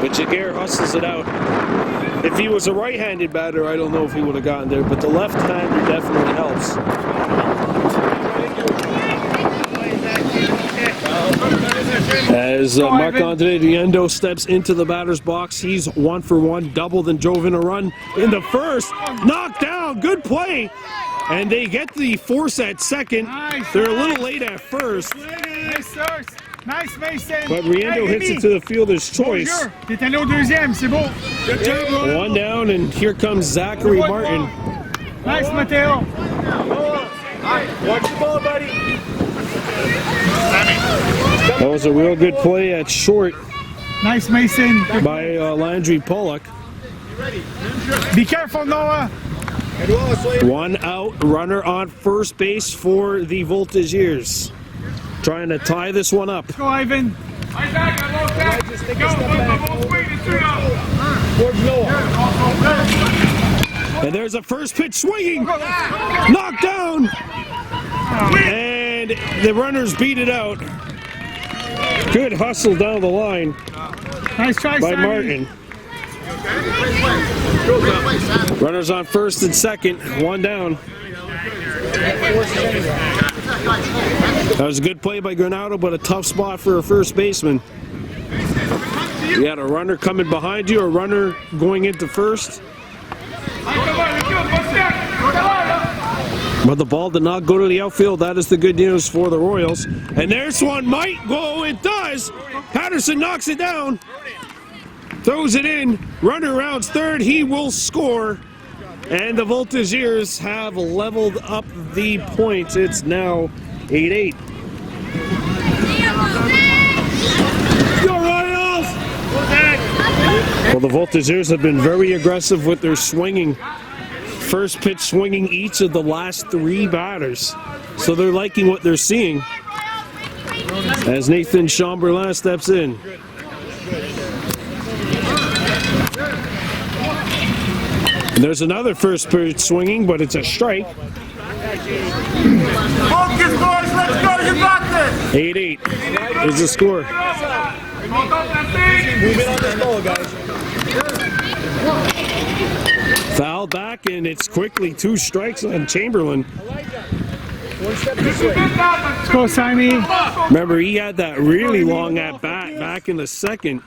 But Jaguar hustles it out. If he was a right-handed batter, I don't know if he would have gotten there, but the left-hander definitely helps. As Marc-Andre Riendo steps into the batter's box, he's 1 for 1, doubled and drove in a run in the first. Knocked down, good play. And they get the force at second. Nice, They're a little late at first. Nice, sir. Nice, Mason. But Riendo hits it to the fielder's choice. Bonjour. T'es allé au deuxième, c'est beau. Good job, Ron. One down, and here comes Zachary Martin. Nice, Mateo. Watch the ball, buddy. That was a real good play at short Nice, Mason. by Landry Pollock. Be careful, Noah. One out, runner on first base for the Voltigeurs. Trying to tie this one up. Go, Ivan. Just take a step back. Towards Noah. And there's a first pitch swinging. Knocked down. And the runners beat it out. Good hustle down the line Nice try, by Sammy. Martin. Runners on first and second, one down. That was a good play by Granado, but a tough spot for a first baseman. You had a runner coming behind you, a runner going into first. But the ball did not go to the outfield. That is the good news for the Royals. And there's one might go. It does. Patterson knocks it down. Throws it in. Runner rounds third. He will score. And the Voltigeurs have leveled up the points. It's now 8-8. Go Royals! Well, the Voltigeurs have been very aggressive with their swinging. First pitch swinging each of the last 3 batters. So they're liking what they're seeing. As Nathan Chamberlain steps in. And there's another first pitch swinging, but it's a strike. Focus, boys, let's go, you got this! 8-8 is the score. Move it on this ball, guys. Foul back, and it's quickly 2 strikes on Chamberlain. One step this way. Let's go, Sammy. Remember, he had that really long at bat back in the second.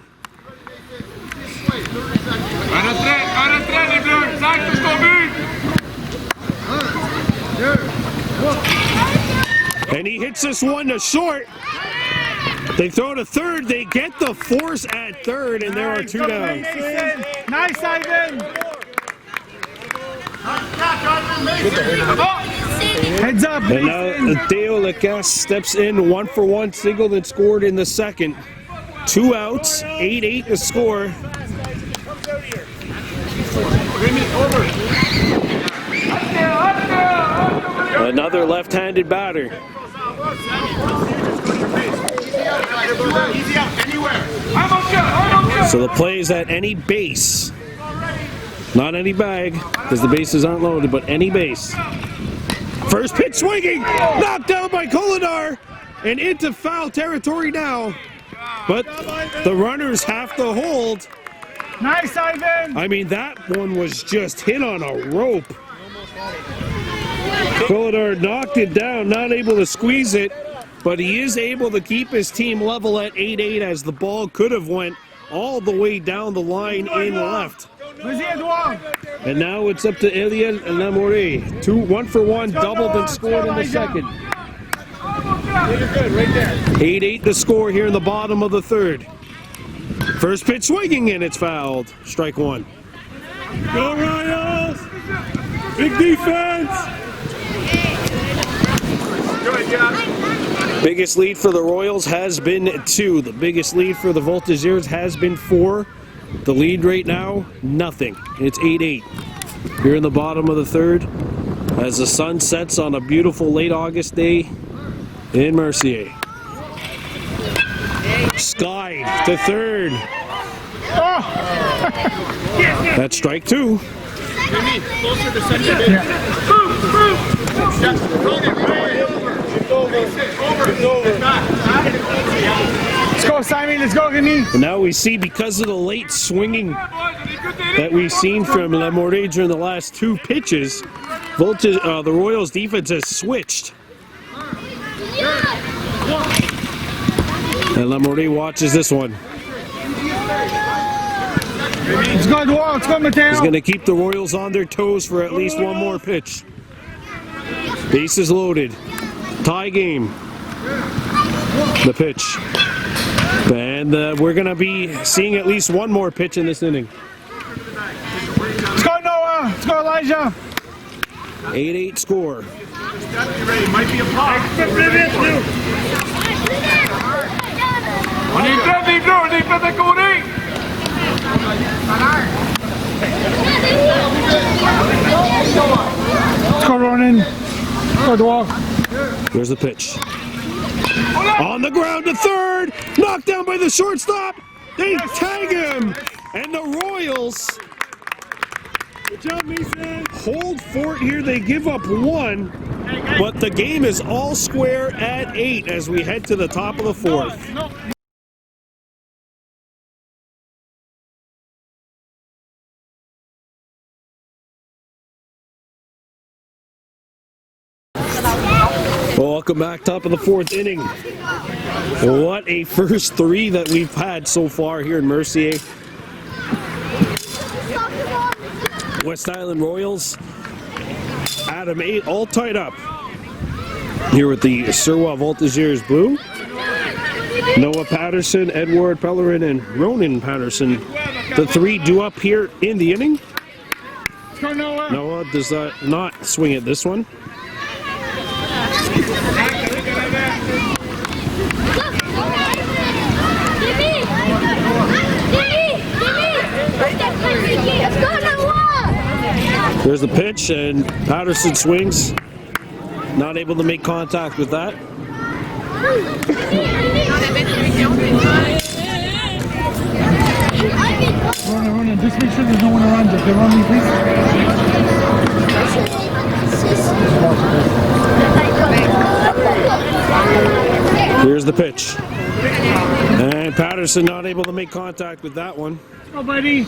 And he hits this one to short. They throw to third. They get the force at third, and there are two down. Nice, Ivan. Heads up, And now Theo Lacasse steps in 1-for-1, singled and scored in the second. 2 outs, 8-8 to score. Another left-handed batter. So the play is at any base. Not any bag, because the bases aren't loaded, but any base. First pitch swinging, knocked down by Kolodar, and into foul territory now. But the runners have to hold. Nice, Ivan. I mean, that one was just hit on a rope. Kolodar knocked it down, not able to squeeze it, but he is able to keep his team level at 8-8 as the ball could have went all the way down the line in left. And now it's up to Eliel Lamourie. 1-for-1, doubled and scored in the second. 8-8 the score here in the bottom of the third. First pitch swinging and it's fouled. Strike one. Go Royals! Big defense! Good job. Biggest lead for the Royals has been 2. The biggest lead for the Voltigeurs has been 4. The lead right now, nothing. It's 8-8. Here in the bottom of the third as the sun sets on a beautiful late August day in Mercier. Sky to third. That's strike 2. Closer to center. Let's go, Simon. Let's go, Remy. And now we see, because of the late swinging that we've seen from Lamourie during the last 2 pitches, the Royals defense has switched. And Lamourie watches this one. Let's go, Edouard. Let's go, Mateo. He's going to keep the Royals on their toes for at least one more pitch. Bases loaded. Tie game. The pitch. And we're going to be seeing at least one more pitch in this inning. Let's go, Noah. Let's go, Elijah. 8-8 score. Might be a pop. Let's go, Ronan. Let's go, Edouard. Here's the pitch. On the ground to third. Knocked down by the shortstop. They tag him. And the Royals hold fort here. They give up 1. But the game is all square at 8 as we head to the top of the 4th. Welcome back, top of the 4th inning. What a first 3 that we've had so far here in Mercier. West Island Royals, Adam 8, all tied up. Here with the Suroit Voltigeurs Bleu. Noah Patterson, Edward Pellerin, and Ronan Patterson. The 3 due up here in the inning. Noah does not swing at this one. There's the pitch, and Patterson swings. Not able to make contact with that. Ronan, just make sure there's no one around you. They're on me, please. Here's the pitch. And Patterson not able to make contact with that one. Let's go, buddy.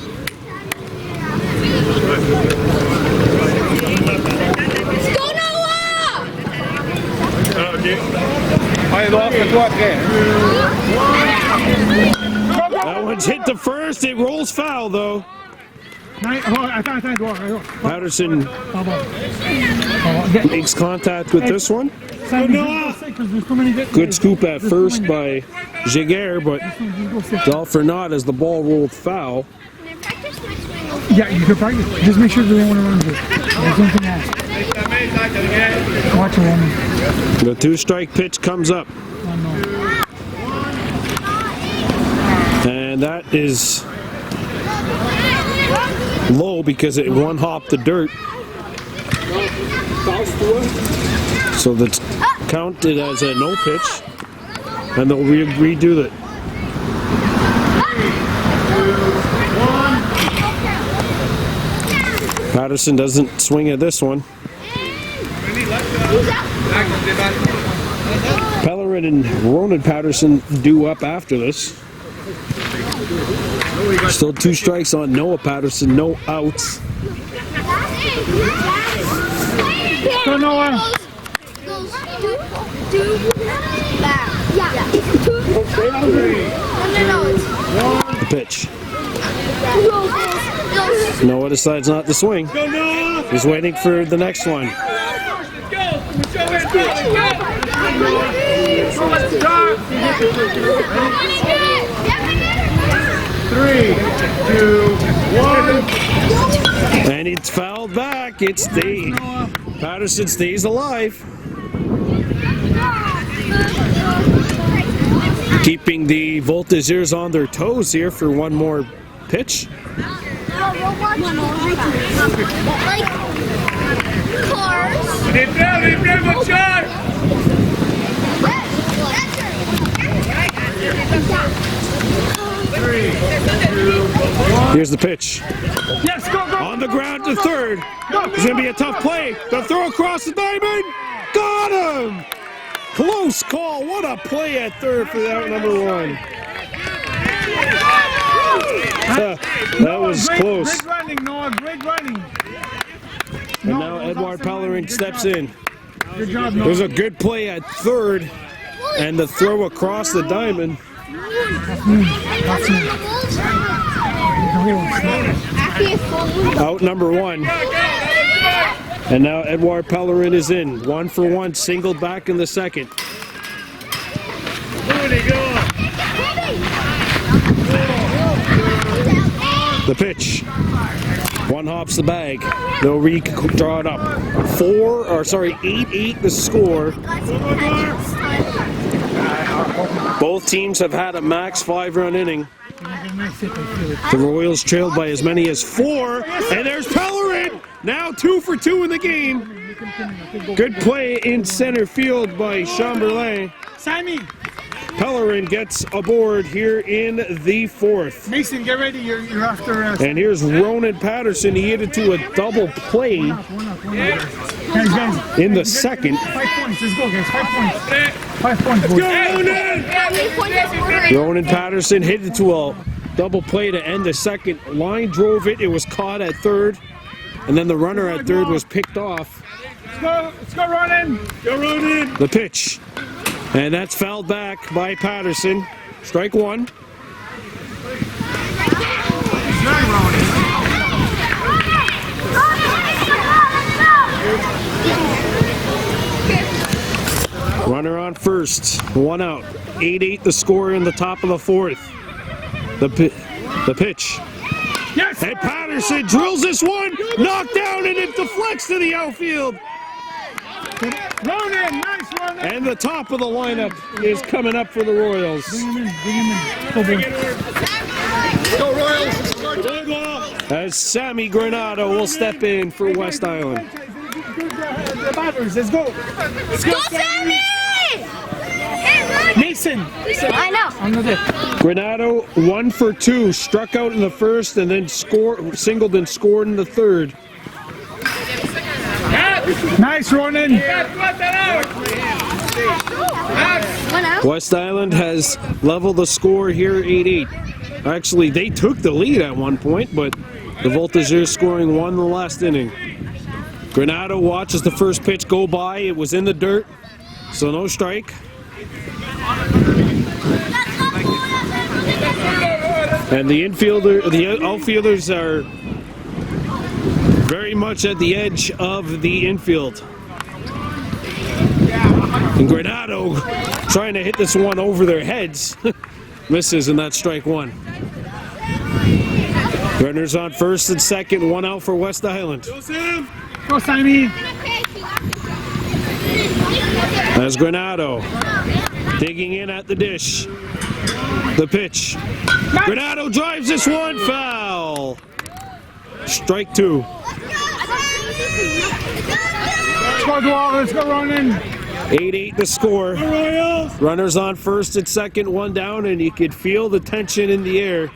Let's go, Noah! That one's hit to first. It rolls foul, though. Patterson makes contact with this one. There's too many Good scoop at first by Giguère, but it's all for naught as the ball rolled foul. Yeah, you can practice. Just make sure they want to run it. There's something else. Watch it, woman. The 2-strike pitch comes up. Oh, no. And that is low because it one-hopped the dirt. So that's counted as a no pitch. And they'll redo it. Patterson doesn't swing at this one. Pellerin and Ronan Patterson due up after this. Still 2 strikes on Noah Patterson, no outs. Go, Noah. The pitch. Noah decides not to swing. He's waiting for the next one. 3, 2, 1. And it's fouled back. It's the Patterson stays alive. Keeping the Voltigeurs on their toes here for one more pitch. Like cars. Here's the pitch. Yes, go, go. On the ground to third. It's going to be a tough play. The throw across the diamond. Got him! Close call. What a play at third for that number 1. That was close. Great running, Noah. Great running. And now Edouard Pellerin steps in. Good job, It Noah. was a good play at third. And the throw across the diamond. Out number 1. And now Edouard Pellerin is in. 1 for 1, singled back in the second. The pitch. 1 hops the bag. They'll redraw it up. 8-8 the score. Both teams have had a max 5-run inning. The Royals trailed by as many as 4, and there's Pellerin! Now 2 for 2 in the game. Good play in center field by Chamberlain. Sammy, Pellerin gets aboard here in the 4th. Mason, get ready. You're after us. And here's Ronan Patterson. He hit it to a double play Guys, in the second. 5 points. Let's go, guys. 5 points. 5 points, boys. Ronan Patterson hit it to a double play to end the second. Line drove it. It was caught at third. And then the runner at third was picked off. Let's go, Ronan. Go, Ronan. The pitch. And that's fouled back by Patterson. Strike 1. Runner on first. 1 out. 8-8 the score in the top of the 4th. The pitch. Yes. And Patterson drills this one. Knocked down and it deflects to the outfield. Ronan, nice Ronan. And the top of the lineup is coming up for the Royals. Bring him in. Go, boy. Go, Royals. As Sammy Granado will step in for West Island. The batters, let's go. Go, Sammy! Mason. I know. On the deck. Granado 1 for 2, struck out in the first and then singled and scored in the third. Nice, Ronan. West Island has leveled the score here 8-8. Actually, they took the lead at one point, but the Voltigeurs scoring 1 in the last inning. Granado watches the first pitch go by. It was in the dirt, so no strike. And the outfielders are very much at the edge of the infield. And Granado trying to hit this one over their heads. Misses, and that's strike one. Runners on first and second, one out for West Island. Go, Simon. As Granado digging in at the dish. The pitch. Granado drives this one, foul. Strike two. Let's go, Dwell. Let's go, Ronan. 8-8 the score. Runners on first and second, one down, and you could feel the tension in the air.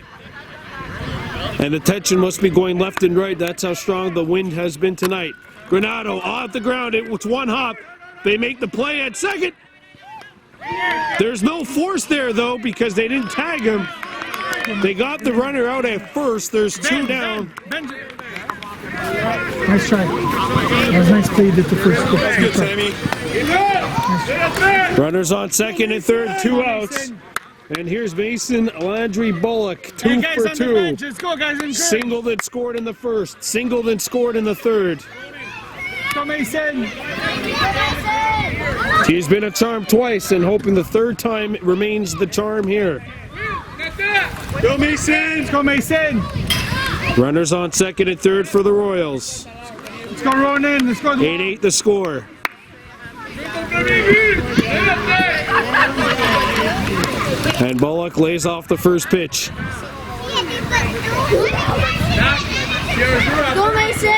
And the tension must be going left and right. That's how strong the wind has been tonight. Granado off the ground. It's one hop. They make the play at second. There's no force there, though, because they didn't tag him. They got the runner out at first. There's two down. Nice try. That was nice play. Did the first. That's good, Sammy. Runners on second and third, two outs. And here's Mason Landry Bullock, two for two. Let's go, guys. Single that scored in the first, single that scored in the third. Go, Mason. He's been a charm twice and hoping the third time remains the charm here. Go, Mason. Let's go, Mason. Runners on second and third for the Royals. Let's go, Ronan. Let's go. 8-8 the score. And Bullock lays off the first pitch. Go, Mason!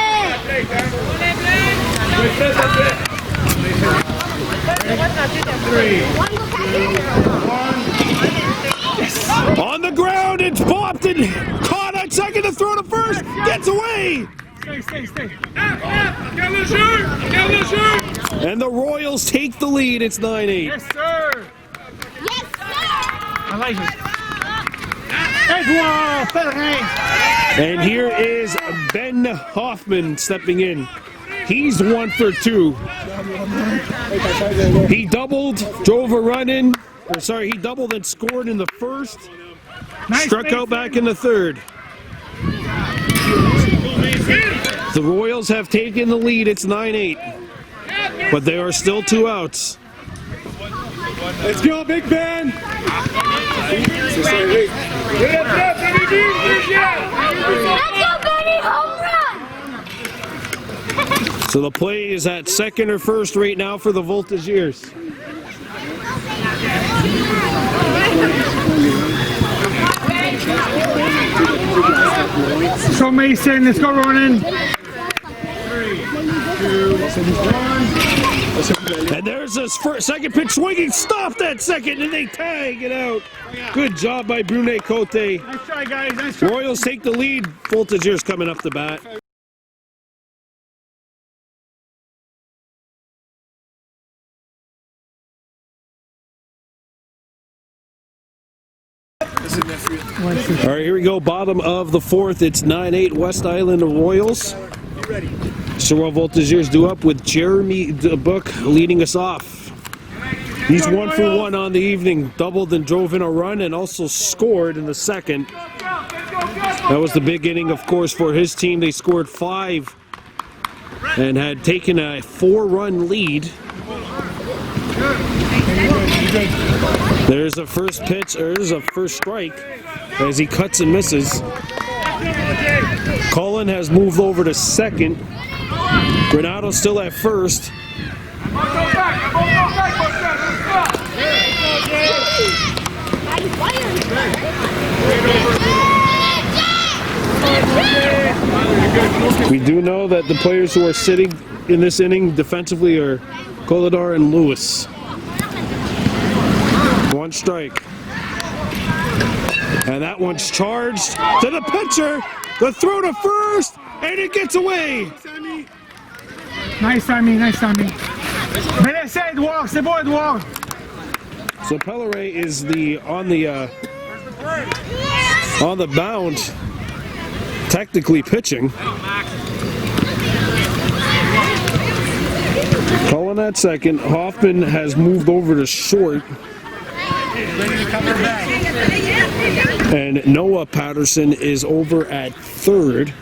On the ground, it's popped and caught at second to throw to first. Gets away. Stay. And the Royals take the lead. It's 9-8. Yes, sir. Yes, sir! I like it. And here is Ben Hoffman stepping in. He's 1 for 2. He doubled, drove a run in. He doubled and scored in the first. Struck out back in the third. The Royals have taken the lead. It's 9-8. But there are still two outs. Let's go, Big Ben. Let's go, Benny! Home run! So the play is at second or first right now for the Voltigeurs. Let's go, Mason. Let's go, Ronan. 3, 2, 1. And there's this second pitch swinging. Stopped that second, and they tag it out. Good job by Brunet Cote. Nice try, guys. Nice try. Royals take the lead. Voltigeurs coming up the bat. All right, here we go. Bottom of the fourth. It's 9-8 West Island Royals. Suroit Voltigeurs due up with Jeremy Book leading us off. He's 1 for 1 on the evening. Doubled and drove in a run and also scored in the second. That was the big inning, of course, for his team. They scored 5 and had taken a 4-run lead. There's a first pitch, or there's a first strike as he cuts and misses. Cullen has moved over to second. Granado still at first. We do know that the players who are sitting in this inning defensively are Koladar and Lewis. 1 strike. And that one's charged to the pitcher. The throw to first, and it gets away. Nice, Sammy. Nice, Sammy. Mais laissez Edouard. C'est bon, Edouard. So Pelleray is on the mound, technically pitching. Cullen at second. Hoffman has moved over to short. And Noah Patterson is over at third.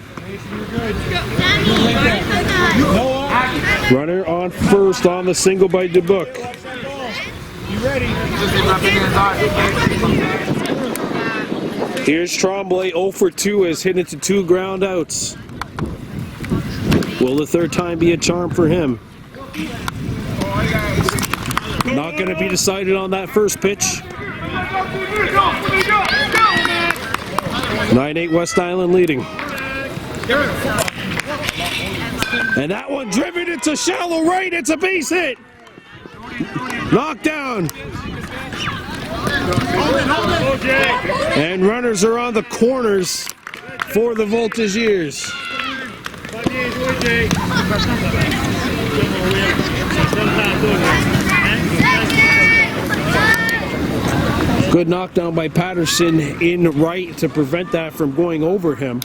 Runner on first on the single by DeBook. Here's Tremblay 0 for 2 as hit into 2 ground outs. Will the third time be a charm for him? Not going to be decided on that first pitch. 9-8 West Island leading. And that one driven into shallow right. It's a base hit. Knocked down. And runners are on the corners for the Voltigeurs. Good knockdown by Patterson in right to prevent that from going over him.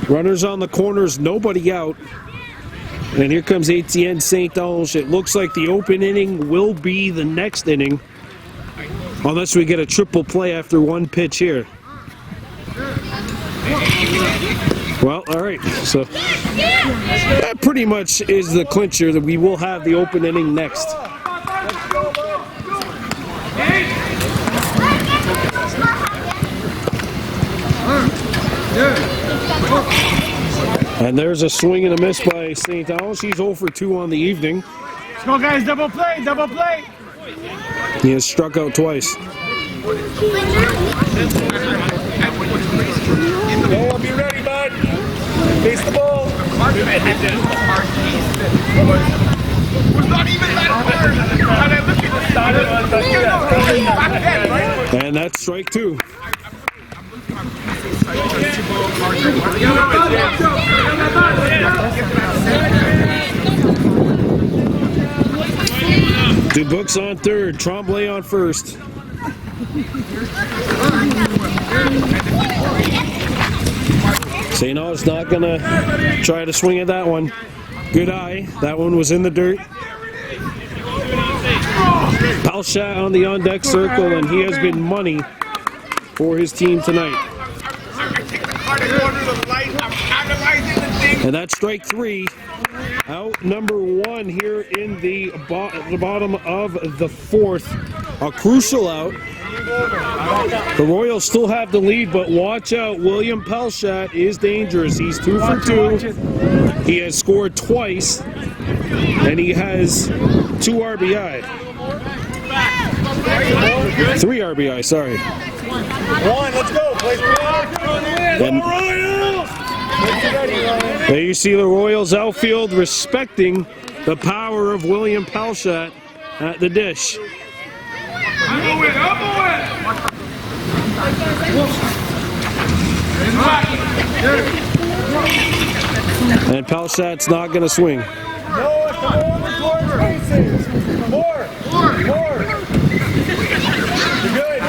Runners on the corners, nobody out. And here comes Etienne St. Ange. It looks like the open inning will be the next inning, unless we get a triple play after one pitch here. Well, all right, so that pretty much is the clincher that we will have the open inning next. And there's a swing and a miss by St. Ange. He's 0 for 2 on the evening. Let's go, guys. Double play, double play. He has struck out twice. Oh, be ready, bud. Face the ball. Was not even that hard. And I look at the And that's strike 2. Dubuc's on third, Tremblay on first. St. Ange's not gonna try to swing at that one. Good eye, that one was in the dirt. Palshat on the on-deck circle, and he has been money for his team tonight. And that's strike 3. Out number 1 here in the bottom of the 4th. A crucial out. The Royals still have the lead, but watch out. William Palshat is dangerous. He's 2 for 2. He has scored twice, and he has 2 RBI. 3 RBI, sorry. 1, let's go. Play And there you see the Royals outfield respecting the power of William Palshat at the dish. And Palshat's not going to swing. More. Good.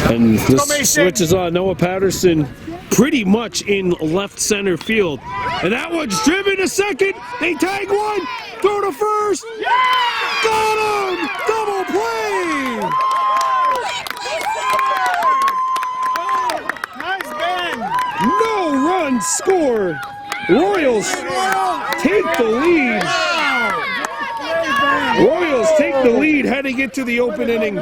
And the switch is on. Noah Patterson pretty much in left center field. And that one's driven to second. They tag one. Throw to first. Got him! Double play! Nice bend. No run score. Royals take the lead. Royals take the lead heading into the open inning.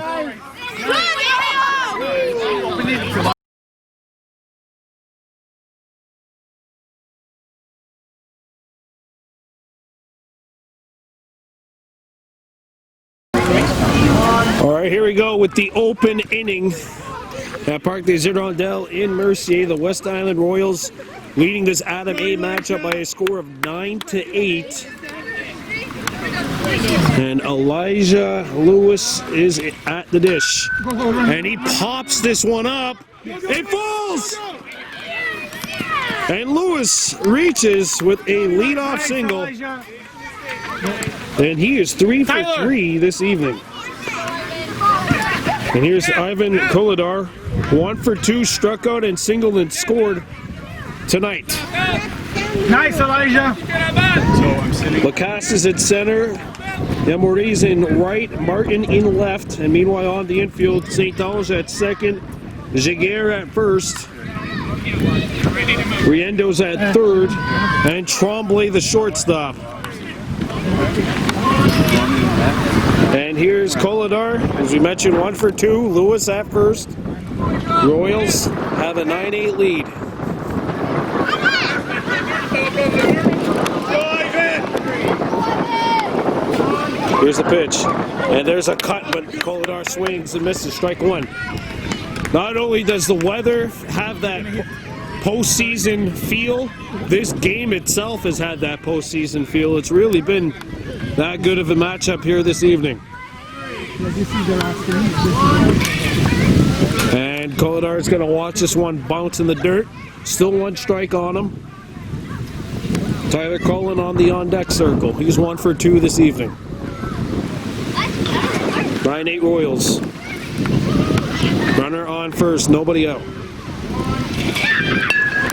All right, here we go with the open inning at Parc des Hirondelles in Mercier. The West Island Royals leading this Adam A matchup by a score of 9-8. And Elijah Lewis is at the dish. And he pops this one up. It falls! And Lewis reaches with a leadoff single. And he is 3 for 3 this evening. And here's Ivan Koladar, 1 for 2, struck out and singled and scored tonight. Nice, Elijah. Lacasse is at center, Demoriz in right, Martin in left, and meanwhile on the infield, St. Ange at second, Jaguar at first, Riendo's at third, and Tremblay the shortstop. And here's Koladar, as we mentioned, 1 for 2. Lewis at first. Royals have a 9-8 lead. Here's the pitch. And there's a cut, but Koladar swings and misses. Strike 1. Not only does the weather have that postseason feel, this game itself has had that postseason feel. It's really been that good of a matchup here this evening. And Koladar is going to watch this one bounce in the dirt. Still 1 strike on him. Tyler Cullen on the on-deck circle. He's 1 for 2 this evening. 9-8 Royals. Runner on first, nobody out.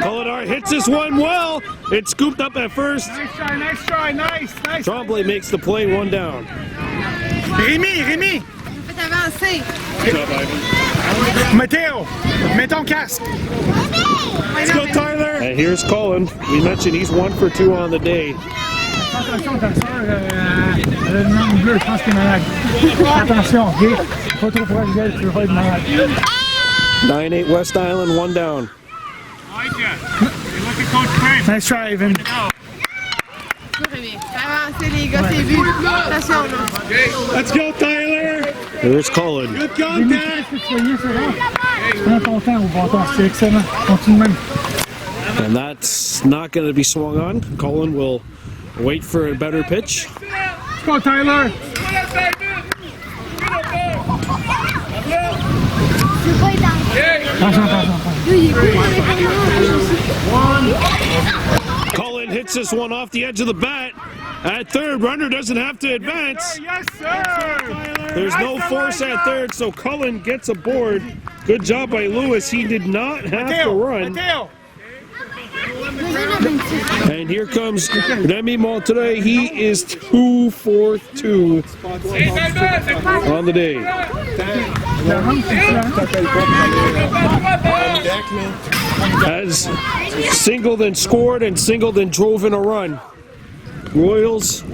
Koladar hits this one well. It's scooped up at first. Nice try. Tremblay makes the play, 1 down. Rémi! Faites avancer. Matteo, mets ton casque. Let's go, Tyler. And here's Cullen. We mentioned he's 1 for 2 on the day. Attention, ta soeur, elle a le nom bleu, je pense qu'elle est malade. Attention, ok? Pas trop proche d'elle, tu veux pas être malade. 9-8 West Island, 1 down. Nice try, Evan. Rémi. Avancez les gars, c'est vu. Attention là. Let's go, Tyler. Here's Cullen. Good contact. C'est bon. Prends ton temps au bâton, c'est excellent. Continue même. And that's not going to be swung on. Cullen will wait for a better pitch. Let's go, Tyler. Attention. Cullen hits this one off the edge of the bat. At third, runner doesn't have to advance. Yes, sir. There's no force at third, so Cullen gets aboard. Good job by Lewis. He did not have to run. Matteo. And here comes Remy Monterey. He is 2 for 2 on the day. Has singled and scored and singled and drove in a run. Royals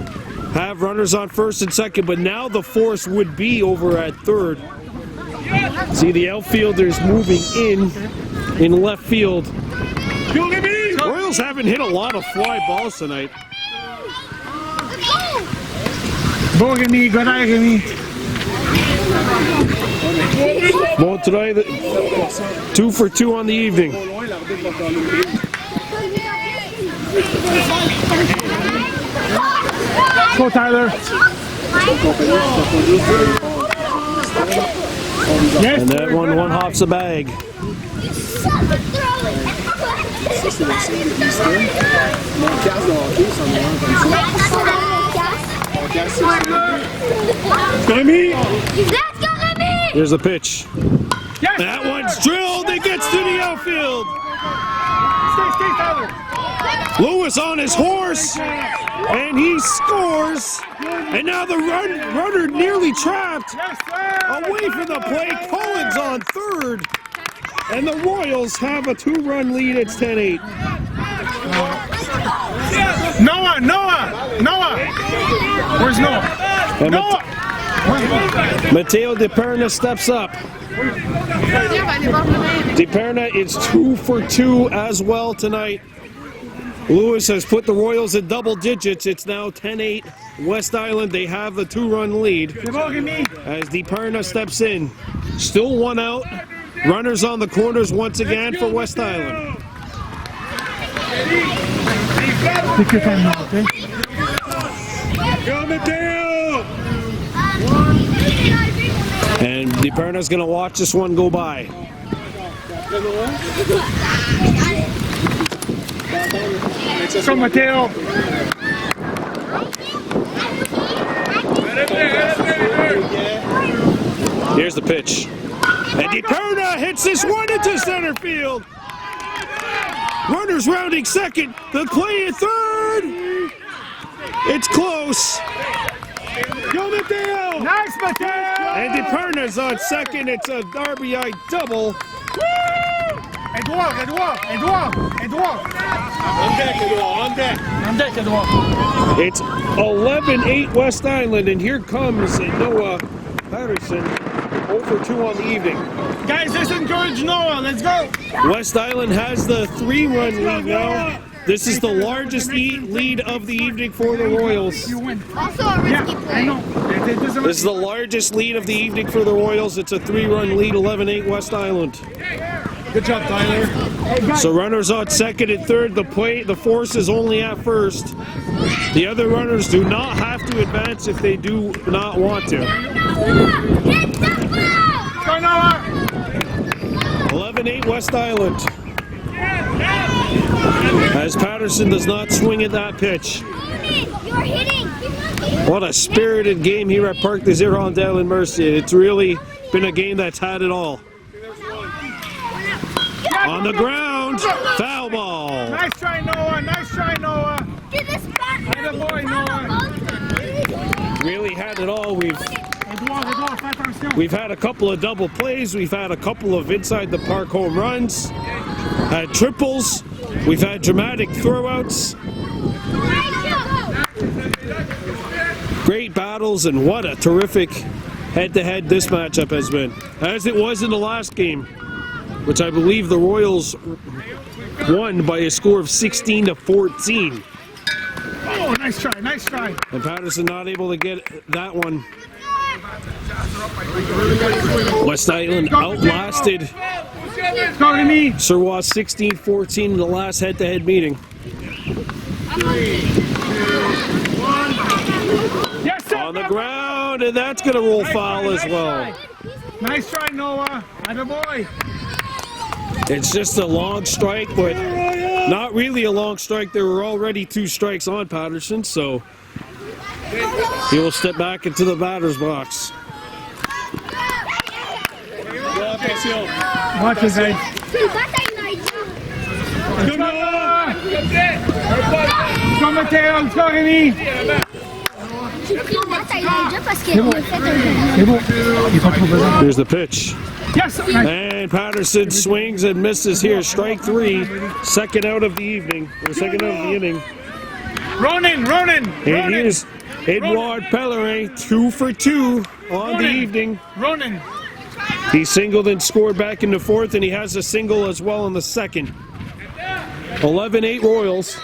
have runners on first and second, but now the force would be over at third. See the outfielders moving in left field. Royals haven't hit a lot of fly balls tonight. Bon, Rémi, good eye, Rémi. Monterey, 2 for 2 on the evening. Go, Tyler. Yes, And that one hops the bag. Here's the pitch. Yes, That one's drilled. It gets to the outfield. Stay, Tyler. Lewis on his horse, and he scores. And now the runner nearly trapped. Yes, sir. Away from the plate. Cullen's on third. And the Royals have a 2-run lead. It's 10-8. Noah. Where's Noah? And Noah. Mateo DePerna steps up. DePerna is 2 for 2 as well tonight. Lewis has put the Royals in double digits. It's now 10-8 West Island. They have the 2-run lead as DePerna steps in. Still 1 out. Runners on the corners once again for West Island. Take your time now, okay? Go, Mateo. And DePerna's going to watch this one go by. So, Matteo. Here's the pitch. And DePerna hits this one into center field. Runners rounding second. The play at third. It's close. Go, Mateo. Nice, Matteo. And DePerna's on second. It's a RBI double. And Edouard, Edouard, Edouard, Edouard. On deck, Edouard, on deck. On deck, Edouard. It's 11-8 West Island, and here comes Noah Patterson, 0-for-2 on the evening. Guys, let's encourage Noah. Let's go. West Island has the 3-run lead now. This is the largest lead of the evening for the Royals. You win. Also a risky Yeah, I play. know. This is the largest lead of the evening for the Royals. It's a 3-run lead, 11-8 West Island. Good job, Tyler. So runners on second and third. The force is only at first. The other runners do not have to advance if they do not want to. Hit the ball! Go, Noah. 11-8 West Island. As Patterson does not swing at that pitch. You're hitting. What a spirited game here at Parc des Hirondelles in Mercier. It's really been a game that's had it all. On the ground, foul ball. Nice try, Noah. Nice try, Noah. Get this back. Attaboy, Noah. Really had it all. Edouard, fais attention. We've had a couple of double plays. We've had a couple of inside the park home runs. Had triples. We've had dramatic throwouts. Great battles, and what a terrific head-to-head this matchup has been. As it was in the last game, which I believe the Royals won by a score of 16-14. Oh, nice try, nice try. And Patterson not able to get that one. West Island outlasted Go to me. Suroit 16-14 in the last head-to-head meeting. Yes, sir. On the ground, and that's going to roll foul as well. Nice try, Noah. Attaboy. It's just a long strike, but not really a long strike. There were already 2 strikes on Patterson, so he will step back into the batter's box. Watch it, guys. Good Noah. Go, Matteo. Let's go, Rémi. C'est bon. Il est pas trop besoin. Here's the pitch. Yes. Nice. And Patterson swings and misses here. Strike 3, second out of the evening, or second out of the inning. Ronan. And here's Edouard Pellerin, 2-for-2 on the evening. Ronan. He singled and scored back in the fourth, and he has a single as well in the second. 11-8 Royals.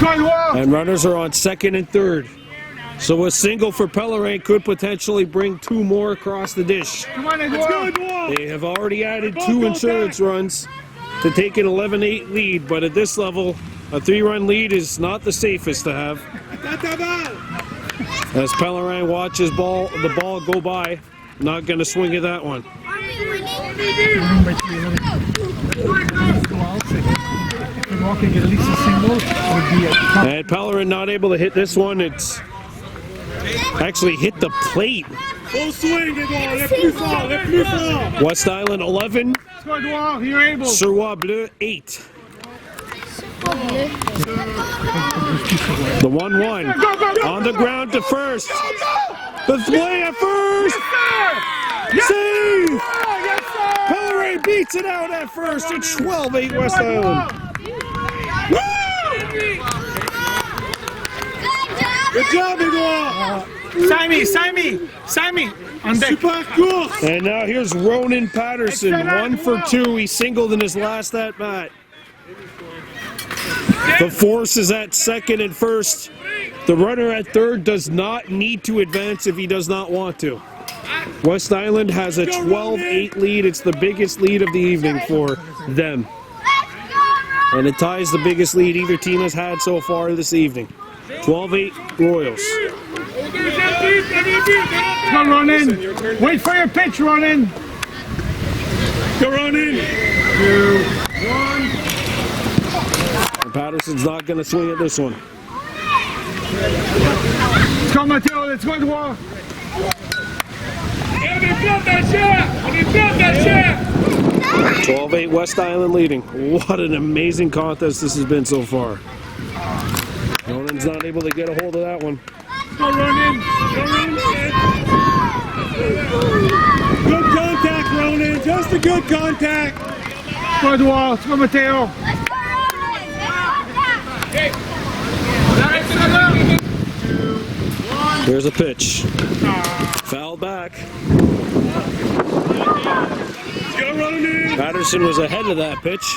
Go, Edouard. And runners are on second and third. So a single for Pellerin could potentially bring 2 more across the dish. Come on, Edouard. They have already added 2 insurance runs to take an 11-8 lead, but at this level, a 3-run lead is not the safest to have. As Pellerin watches the ball go by, not going to swing at that one. Edouard can get at least a single. And Pellerin not able to hit this one. It's actually hit the plate. Full swing, Edouard. Left plus fort, left plus fort. West Island 11, Let's go, Edouard. You're able. Suroit Bleu 8. The 1-1 on the ground to first. The play at first. Save! Pellerin beats it out at first. It's 12-8 West Island. Good job, Edouard. Sammy. On deck. Super course. And now here's Ronan Patterson, 1-for-2. He singled in his last at bat. The force is at second and first. The runner at third does not need to advance if he does not want to. West Island has a 12-8 lead. It's the biggest lead of the evening for them. And it ties the biggest lead either team has had so far this evening. 12-8 Royals. Come on, Ronan. Wait for your pitch, Ronan. Go Ronan. 2, 1. And Patterson's not going to swing at this one. Let's go, Matteo. Let's go, Edouard. 12-8 West Island leading. What an amazing contest this has been so far. Ronan's not able to get a hold of that one. Go, Ronan. Good job. Just a good contact. Toi, Edouard, tu vas Matteo. Let's go, Ronan. Here's a pitch. Foul back. Let's go, Ronan. Patterson was ahead of that pitch.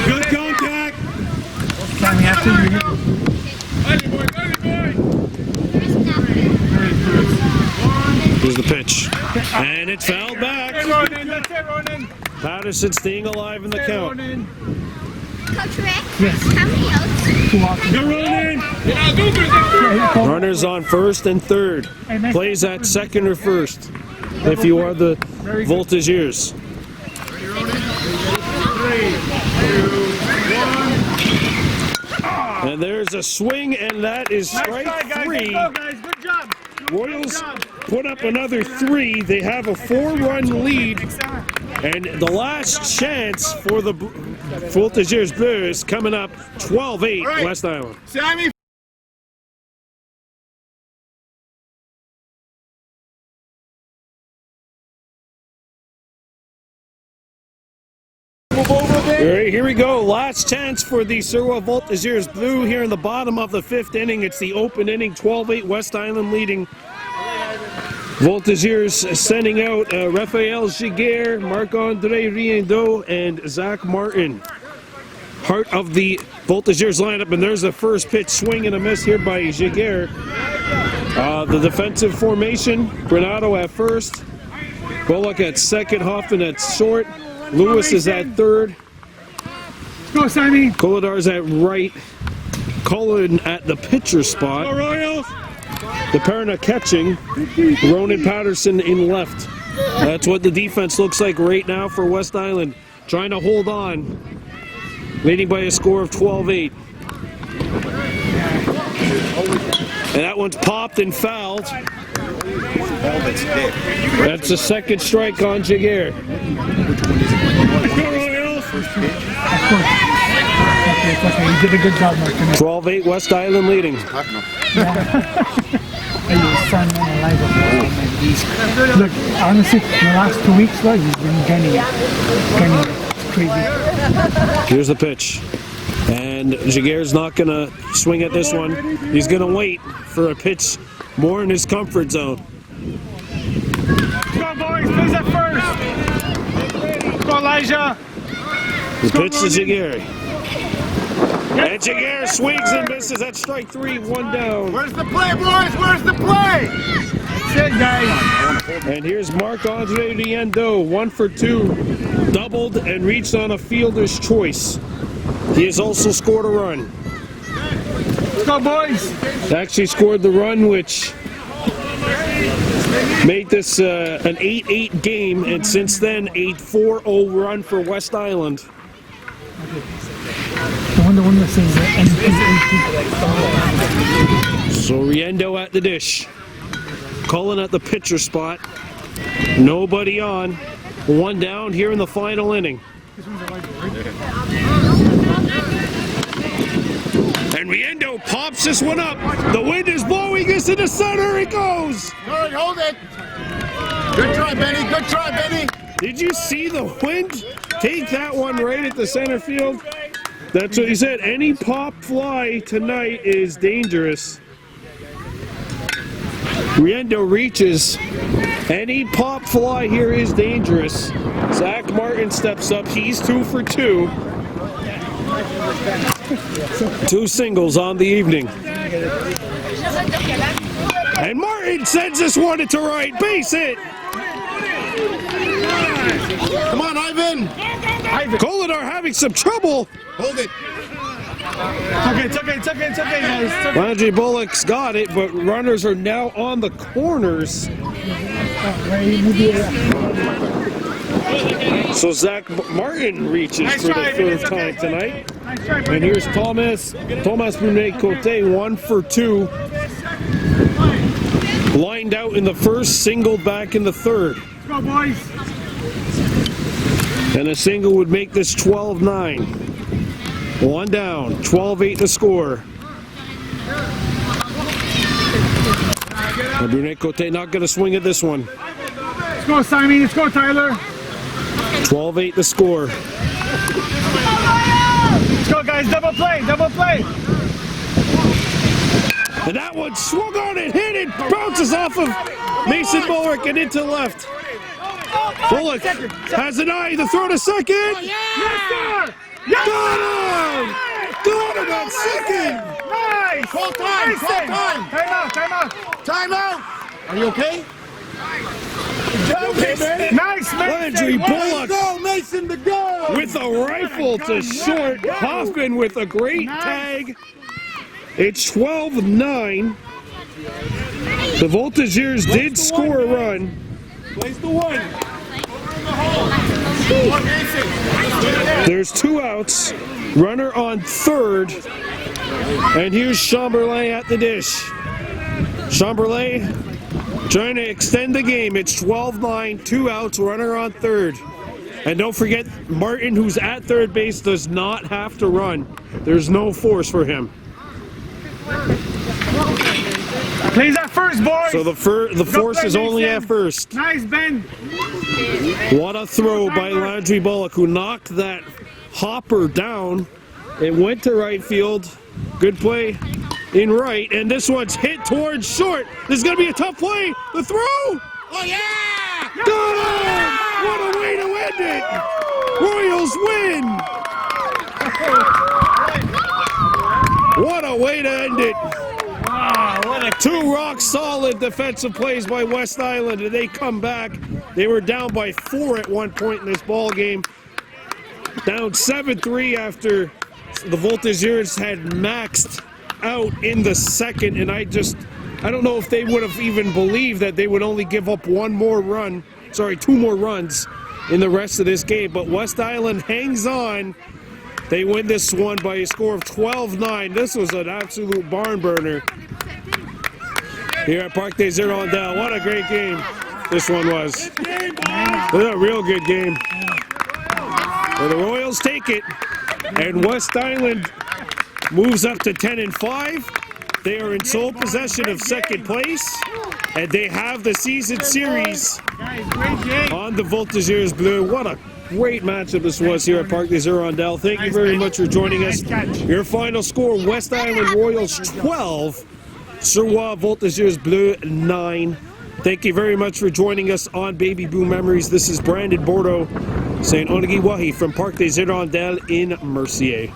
Good contact. Sammy, after you hit. Here's the pitch. And it's fouled back. Ronan, that's it, Ronan. Patterson staying alive in the count. Ronan. Coach Rick, Yes. how many outs? Too often. Go, Ronan. Runners on first and third. Plays at second or first if you are the Voltigeurs. And there's a swing, and that is Nice strike try, guys. three. Let's go, guys. Good job. Royals put up another 3. They have a 4-run lead, and the last chance for the Voltigeurs Bleu is coming up 12-8 Right. West Island. Sammy. All right, here we go. Last chance for the Suroit Voltigeurs Bleu here in the bottom of the 5th inning. It's the open inning, 12-8 West Island leading. Voltigeurs sending out Raphael Giguère, Marc-André Riendeau, and Zach Martin. Heart of the Voltigeurs lineup, and there's the first pitch, swing and a miss here by Giguère. The defensive formation, Granado at first, Bullock at second, Hoffman at short, Lewis is at third, Go, Sammy. Kolodar's at right, Cullen at the pitcher Go, spot, Royals. DePerna catching, Ronan Patterson in left. That's what the defense looks like right now for West Island, trying to hold on, leading by a score of 12-8. And that one's popped and fouled. That's the second strike on Giguère. Let's go, Royals. It's okay. You did a good job, Mark. 12-8 West Island leading. Hey, your son and Eliza. Look, honestly, the last 2 weeks, though, he's been gunning it. It's crazy. Here's the pitch. And Giguère's not going to swing at this one. He's going to wait for a pitch more in his comfort zone. Go, boys. Please at first. Go, Elijah. The pitch to Giguère. And Giguère swings and misses. That's strike 3, 1 down. Where's the play, boys? Where's the play? That's it, guys. And here's Marc-André Riendeau, 1 for 2, doubled and reached on a fielder's choice. He has also scored a run. Let's go, boys. Actually scored the run which made this an 8-8 game, and since then a 4-0 run for West Island. The one that says So Riendeau at the dish. Cullen at the pitcher spot. Nobody on. 1 down here in the final inning. And Riendeau pops this one up. The wind is blowing this into center. It goes. All right, hold it. Good try, Benny. Good try, Benny. Did you see the wind take that one right at the center field? That's what he said. Any pop fly tonight is dangerous. Riendeau reaches. Any pop fly here is dangerous. Zach Martin steps up. He's 2 for 2. 2 singles on the evening. And Martin sends this one into right. Base hit. Come on, Ivan. Koladar having some trouble. Hold it. It's okay, guys. Landry Bullock's got it, but runners are now on the corners. So Zach Martin reaches for the 3rd time tonight. And here's Thomas Brunet-Cote, 1 for 2. Lined out in the first, singled back in the 3rd. Let's go, boys. And a single would make this 12-9. 1 down, 12-8 to score. And Brunet-Cote not going to swing at this one. Let's go, Simon. Let's go, Tyler. 12-8 the score. Let's go, guys. Double play. Double play. And that one swung on it, hit it, bounces off of Mason Bullock and into left. Bullock has an eye, the throw to second. Yes, sir. Got him! Got him at second! Nice. Call time, call time. Time out. Time out. Time out. Are you okay? Okay, man. Nice, Mason. Landry Bullock Go, Mason, to go. with a rifle to short. Hoffman with a great tag. It's 12-9. The Voltigeurs did score a run. Place the one. There's 2 outs. Runner on third. And here's Chamberlain at the dish. Chamberlain trying to extend the game. It's 12-9, 2 outs, runner on third. And don't forget, Martin, who's at third base, does not have to run. There's no force for him. Plays at first, boys. So the force is only at first. Nice, Ben. What a throw by Landry Bullock, who knocked that hopper down. It went to right field. Good play in right, and this one's hit towards short. This is going to be a tough play. The throw. Oh, yeah. Got him! What a way to end it! Royals win! What a way to end it! Wow, what a 2 rock-solid defensive plays by West Island, and they come back. They were down by 4 at one point in this ball game. Down 7-3 after the Voltigeurs had maxed out in the second, and I don't know if they would have even believed that they would only give up 2 more runs in the rest of this game. But West Island hangs on. They win this one by a score of 12-9. This was an absolute barn burner here at Parc des Hirondelles. What a great game this one was. It was a real good game. Well, the Royals take it, and West Island moves up to 10-5. They are in sole possession of second place, and they have the season series on the Voltigeurs Bleu. What a great matchup this was here at Parc des Hirondelles. Thank you very much for joining us. Your final score, West Island Royals 12, Suroit Voltigeurs Bleu 9. Thank you very much for joining us on Baby Boom Memories. This is Brandon Bordeaux saying Onigi Wahi from Parc des Hirondelles in Mercier.